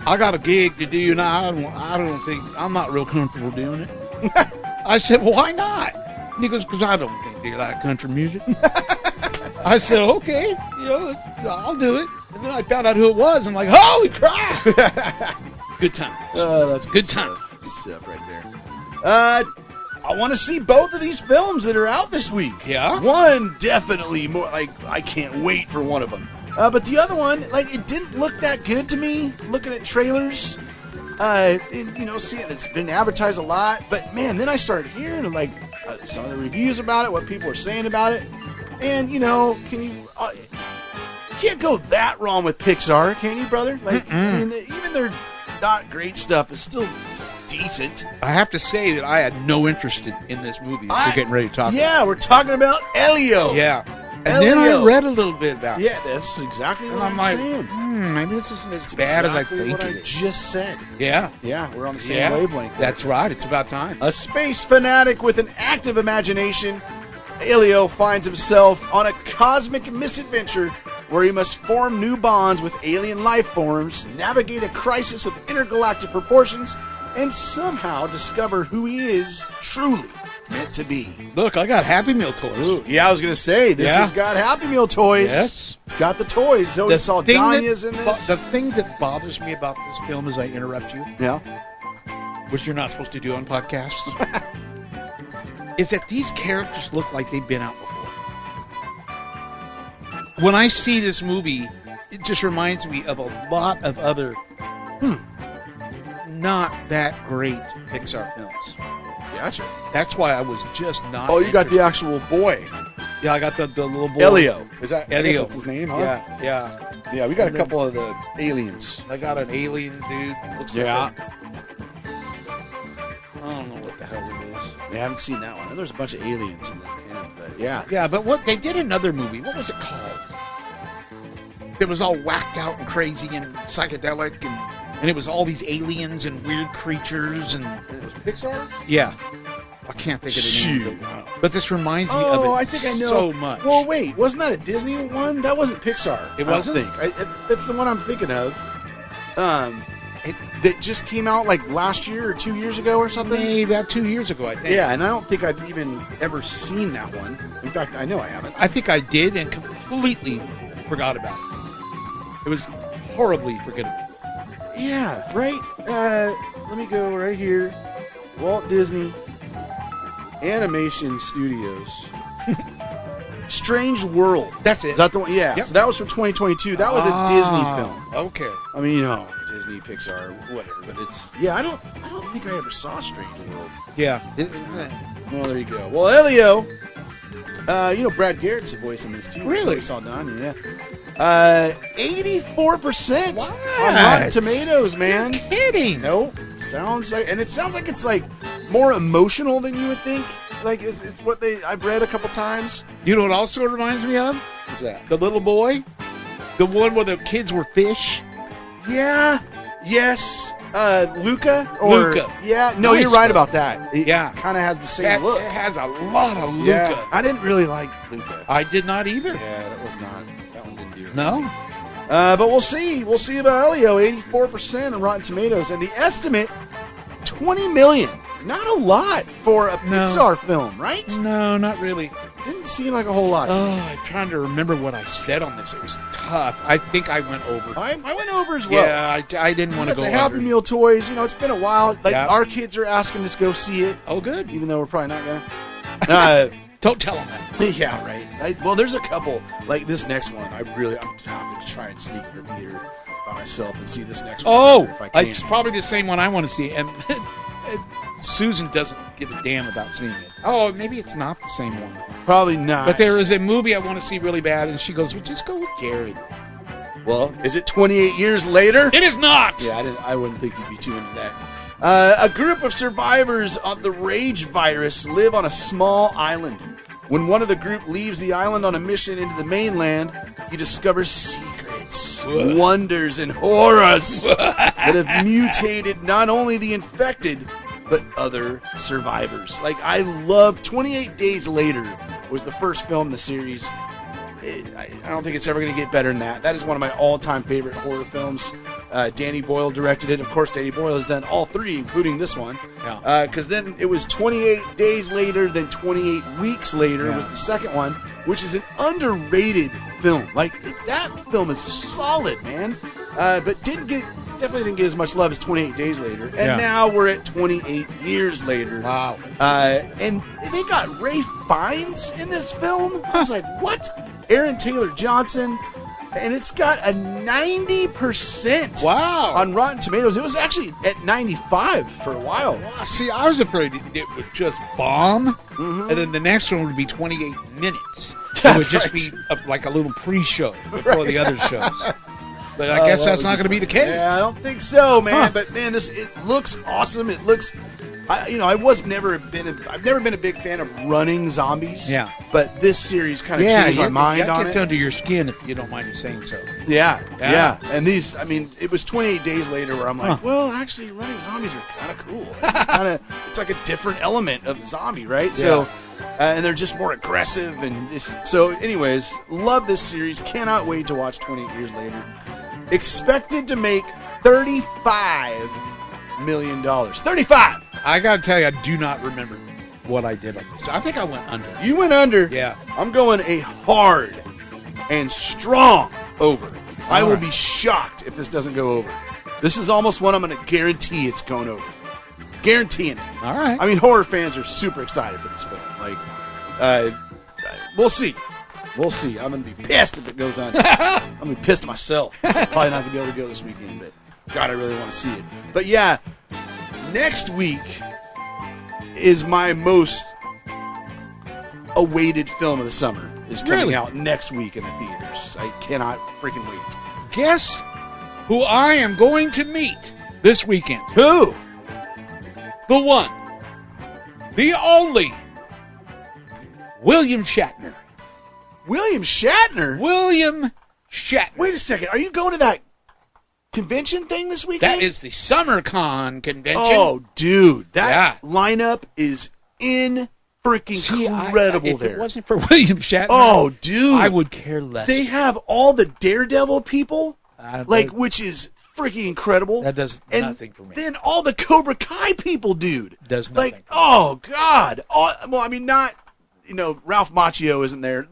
I got a gig to do now. I don't think, I'm not real comfortable doing it. I said, well, why not? And he goes, because I don't think they like country music. I said, okay, I'll do it. And then I found out who it was. I'm like, holy crap. Good times. That's Good time. Good stuff right there. I want to see both of these films that are out this week. Yeah? One definitely more like I can't wait for one of them. But the other one, like, it didn't look that good to me. Looking at trailers, seeing it's been advertised a lot. But man, then I started hearing like some of the reviews about it, what people are saying about it, and you can't go that wrong with Pixar, can you, brother? Like, I mean, even their not great stuff is still decent. I have to say that I had no interest in this movie that you're getting ready to talk about. Yeah, we're talking about Elio. Yeah. And then I Elio. read a little bit about it. Yeah, that's exactly what And I'm like, saying. maybe this isn't as bad Exactly as I think what it I is. just said. Yeah. Yeah, we're on the same wavelength. there. That's right. It's about time. A space fanatic with an active imagination, Elio finds himself on a cosmic misadventure where he must form new bonds with alien life forms, navigate a crisis of intergalactic proportions, and somehow discover who he is truly meant to be. Look, I got Happy Meal toys. Ooh, yeah, I was going to say, this Yeah. has got Happy Meal toys. Yes. It's got the toys. Zoe thing Saldana's in this. The thing that bothers me about this film, as I interrupt you, Yeah. which you're not supposed to do on podcasts, is that these characters look like they've been out before. When I see this movie, it just reminds me of a lot of other not that great Pixar films. Gotcha. That's why I was just not. Oh, you got the interested. actual boy. Yeah, I got the little boy. Elio. Is that Elio. I guess that's his name, huh? Yeah. Yeah, we got a And then- couple of the aliens. I got an alien dude. Looks Yeah. like I don't know what the hell it is. We haven't seen that one. And there's a bunch of aliens in the end, but yeah. Yeah, but what they did another movie. What was it called? It was all whacked out and crazy and psychedelic, and it was all these aliens and weird creatures and It was Pixar? yeah. I can't think of the name of it. Shoot. But this reminds me of it Oh, I think I know. so much. Well, wait, wasn't that a Disney one? That wasn't Pixar. It I don't wasn't? think. That's the one I'm thinking of. That just came out like last year or 2 years ago or something. Maybe about 2 years ago, I think. Yeah, and I don't think I've even ever seen that one. In fact, I know I haven't. I think I did and completely forgot about it. It was horribly forgettable. Yeah, right. Let me go right here. Walt Disney Animation Studios. Strange World. That's it. Is that the one? Yeah. Yep. So that was from 2022. That was a Disney film. Okay. I mean, Disney, Pixar, whatever. But it's I don't think I ever saw Strange World. Yeah. Well, there you go. Well, Elio, Brad Garrett's a voice in this too. Really? So it's all done. Yeah. 84% on Rotten Tomatoes, man. You're kidding. Nope. Sounds like, and it sounds like it's like more emotional than you would think. Like it's what I've read a couple times. You know what also reminds me of? What's that? The little boy. The one where the kids were fish. Yeah. Yes. Luca. Luca. Yeah. No, Nice, you're right bro. about that. It Yeah. kind of has the same That, look. it has a lot of Luca. Yeah. I didn't really like Luca. I did not either. Yeah, that one didn't do it. No. But we'll see. We'll see about Elio. 84% on Rotten Tomatoes, and the estimate, $20 million. Not a lot for a No. Pixar film, right? No, not really. Didn't seem like a whole lot. Oh, I'm trying to remember what I said on this. It was tough. I think I went over. I went over as well. Yeah, I didn't want to go The under. Happy Meal toys. It's been a while. Like Yeah. our kids are asking us to go see it, Oh, good. even though we're probably not gonna. Don't tell them that. Yeah, right. Well, there's a couple like this next one. I'm gonna try and sneak to the theater by myself and see this next one. Oh, if I can. it's probably the same one I want to see. And Susan doesn't give a damn about seeing it. Oh, maybe it's not the same one. Probably not. But there is a movie I want to see really bad, and she goes, well, just go with Jared. Well, is it 28 years later? It is not! Yeah, I wouldn't think you'd be too into that. A group of survivors of the rage virus live on a small island. When one of the group leaves the island on a mission into the mainland, he discovers secrets, wonders, and horrors that have mutated not only the infected, but other survivors. Like, I love 28 Days Later was the first film in the series. I don't think it's ever going to get better than that. That is one of my all-time favorite horror films. Danny Boyle directed it. Of course, Danny Boyle has done all three, including this one. Yeah. Because then it was 28 Days Later, then 28 Weeks Later was the second one, which is an underrated film. Like, that film is solid, man. But definitely didn't get as much love as 28 Days Later. And now we're at 28 years later. Wow. And they got Ray Fiennes in this film. I was like, what? Aaron Taylor Johnson. And it's got a 90% Wow. on Rotten Tomatoes. It was actually at 95 for a while. See, I was afraid it would just bomb, Mhm. and then the next one would be 28 minutes. It would just be like a little pre-show before the other shows. But I guess that that's would not going to be the case. Yeah, I don't think so, man. Huh. But man, it looks awesome. It looks. I've never been a big fan of running zombies. Yeah. But this series kind of changed my mind that on gets it. under your skin if you don't mind me saying so. Yeah. Yeah. And these, it was 28 Days Later where I'm like, well, actually, running zombies are kind of cool. It's like a different element of zombie, right? So, and they're just more aggressive and just. So, anyways, love this series. Cannot wait to watch 28 Years Later. Expected to make $35 million. 35. I got to tell you, I do not remember what I did on this. I think I went under. You went under. Yeah. I'm going a hard and strong over. I will right. be shocked if this doesn't go over. This is almost one I'm going to guarantee it's going over. Guaranteeing it. All right. I mean, horror fans are super excited for this film. Like, we'll see. We'll see. I'm going to be pissed if it goes under. I'm going to be pissed at myself. Probably not going to be able to go this weekend, but God, I really want to see it. But yeah, next week is my most awaited film of the summer. Is coming Really? out next week in the theaters. I cannot freaking wait. guess who I am going to meet this weekend? Who? The one, the only, William Shatner. William Shatner? William Shatner. Wait a second. Are you going to that convention thing this weekend? That is the SummerCon convention. Oh, dude. That Yeah. lineup is incredible if there. it wasn't for William Shatner, Oh, dude. I would care less. They have all the Daredevil people, That- which is freaking incredible. That does and nothing for me. Then all the Cobra Kai people, dude. Does nothing Like, for me. oh, God. Well, I mean, not, Ralph Macchio isn't there.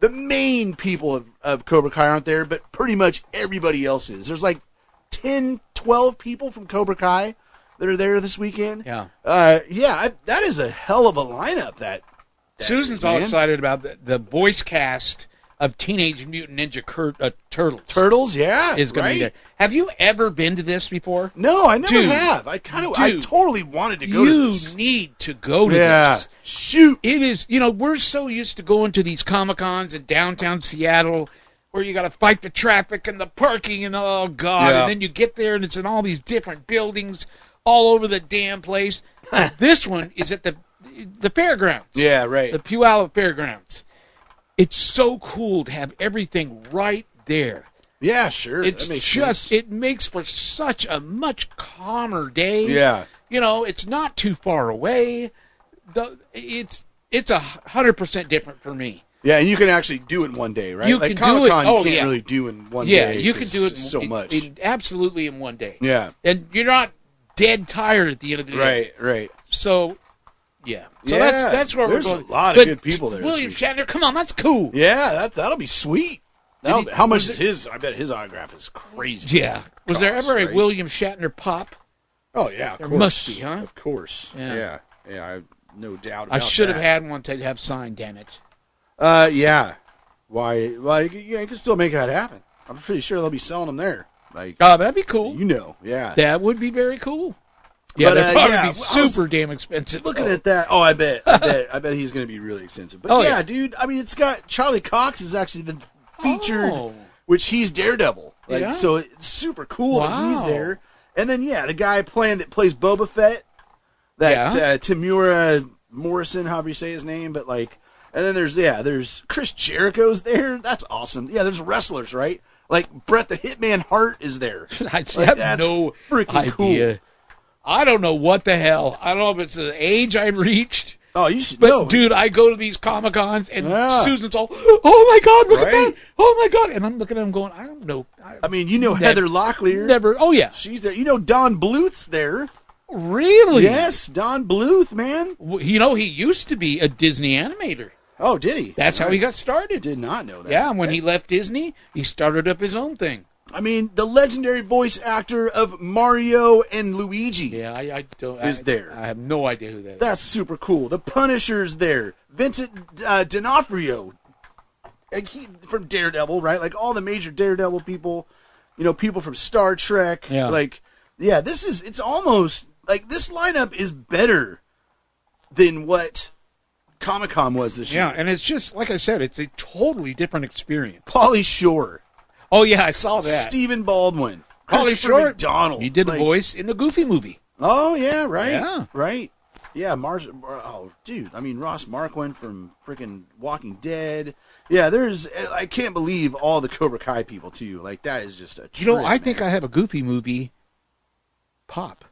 The main people of Cobra Kai aren't there, but pretty much everybody else is. There's like 10, 12 people from Cobra Kai that are there this weekend. Yeah. That is a hell of a lineup. That Susan's is, all man. excited about the voice cast of Teenage Mutant Ninja Turtles. Turtles, yeah, Is going to be there. Have you ever been to this before? No, I never Dude. have. I Dude. totally wanted to go to You this. need to go to Yeah, this. shoot. It is, we're so used to going to these Comic-Cons in downtown Seattle where you got to fight the traffic and the parking and oh, God. Yeah. And then you get there and it's in all these different buildings all over the damn place. This one is at the fairgrounds. Yeah, right. The Puyallup Fairgrounds. It's so cool to have everything right there. Yeah, sure. It's that makes just, sense. it makes for such a much calmer day. Yeah. It's not too far away. It's 100% different for me. Yeah, and you can actually do it in one day, right? You like can do it- Comic-Con, oh, you can't yeah. really do in one Yeah, day. you can 'cause do it so much. absolutely in one day. Yeah, And you're not dead tired at the end of the day. right. So, yeah. So Yeah, that's where there's we're going. a lot of But good people there this William week. Shatner, come on, that's cool. Yeah, that'll be sweet. Did he- How much was is his? I bet his autograph is crazy. Yeah. Was there Cost, ever a right? William Shatner pop? Oh yeah, of There course. must be, huh? Of course. Yeah. Yeah. I have no doubt I about should have that. had one to have signed, damn it. Yeah. Why? Well, you can still make that happen. I'm pretty sure they'll be selling them there. Like, Oh, that'd be cool. yeah. That would be very cool. Yeah, But, they'd probably yeah, be I was super damn expensive. Looking though. at that, oh, I bet he's going to be really expensive. But Oh, yeah, yeah. dude, I mean, it's got Charlie Cox is actually the featured, Oh. which he's Daredevil. Like, Yeah. so it's super cool that he's Wow. there. And then the guy that plays Boba Fett, that Tamura Morrison, however you say his name, but like, and then there's Chris Jericho's there. That's awesome. Yeah, there's wrestlers, right? Like Bret the Hitman Hart is there. I Like, have that's no freaking idea. cool. I don't know what the hell. I don't know if it's the age I've reached. Oh, you should But know. dude, I go to these Comic-Cons and Yeah. Susan's all, oh my God, look at Right? that. Oh my God. And I'm looking at him going, I don't know. I mean, Heather Locklear. Never. Oh yeah. She's there. Don Bluth's there. Really? Yes, Don Bluth, man. He used to be a Disney animator. Oh, did he? That's how he got started. Did not know that. Yeah, and when he left Disney, he started up his own thing. I mean, the legendary voice actor of Mario and Luigi. Yeah, I don't. Is there. I have no idea who that is. That's super cool. The Punisher's there. Vincent D'Onofrio, like from Daredevil, right? Like all the major Daredevil people, people from Star Trek. Yeah. Like, yeah, it's almost like this lineup is better than what Comic-Con was this Yeah, year. and it's just, like I said, it's a totally different experience. Pauly Shore, Oh, yeah, I saw that. Stephen Baldwin, Pauly Christopher Shore, McDonald. he did a Like, voice in the Goofy movie. Oh yeah, right. Yeah. Right. Yeah, oh dude, I mean Ross Marquand from freaking Walking Dead. Yeah, I can't believe all the Cobra Kai people too. Like that is just a trip, I think man. I have a Goofy movie pop.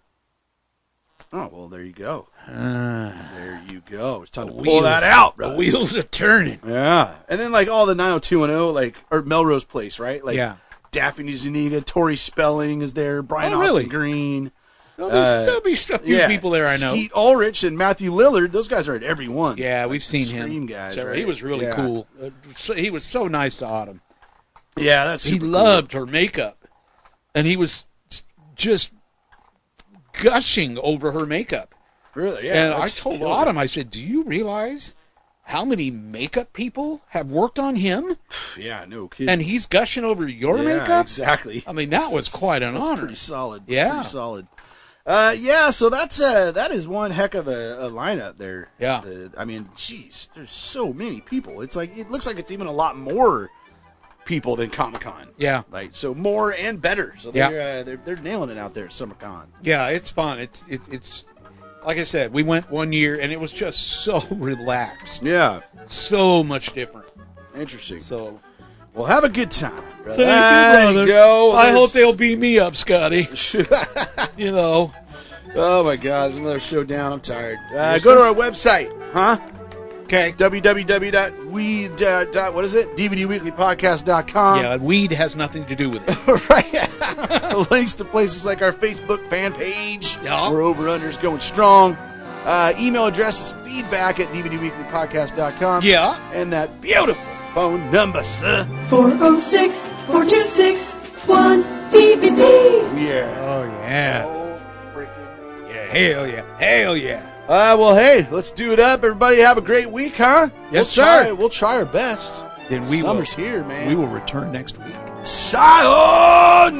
Oh, well, there you go. There you go. It's time to The pull that out, The bro. wheels are turning. Yeah. And then like all the 90210 or Melrose Place, right? Like Yeah. Daphne Zuniga, Tori Spelling is there, Brian Oh, really? Austin Green. There'll be a few people there I know. Skeet Ulrich and Matthew Lillard, those guys are at every one. Yeah, we've seen Scream him. guys, So right? He was really Yeah. cool. He was so nice to Autumn. Yeah, that's He super cool. loved her makeup, and he was just gushing over her makeup. Really, yeah. and I that's told killer. Autumn, I said, "Do you realize how many makeup people have worked on him, Yeah, no kidding. and he's gushing over your yeah, makeup?" exactly. I mean, that was quite an That's honor. pretty solid. Yeah. Pretty solid. Yeah, so that is one heck of a lineup there. Yeah. I mean, geez, there's so many people. It's like it looks like it's even a lot more people than Comic-Con. Yeah. Like, so more and better. So Yeah. they're nailing it out there at SummerCon. Yeah, it's fun. It's like I said, we went one year and it was just so relaxed. Yeah. So much different. Interesting. So Well, have a good time, brother. thank There you, brother. you go. I hope they'll beam me up, Scotty. You know. Oh my God, there's another show down. I'm tired. Yes, Go to sir. our website, huh? Okay. What is it? DVDweeklypodcast.com. Yeah, weed has nothing to do with it. Right. Links to places like our Facebook fan page. Yeah. We're over-unders going strong. Email address is feedback@dvdweeklypodcast.com. Yeah. And that beautiful phone number, sir. 406-426-1DVD. Yeah. Oh, yeah. Oh, freaking yeah. Hell yeah. Hell yeah. Well, hey, let's do it up. Everybody have a great week, huh? Yes, sir. We'll try our best. Then we Summer's will, here, man. We will return next week. Sayonara!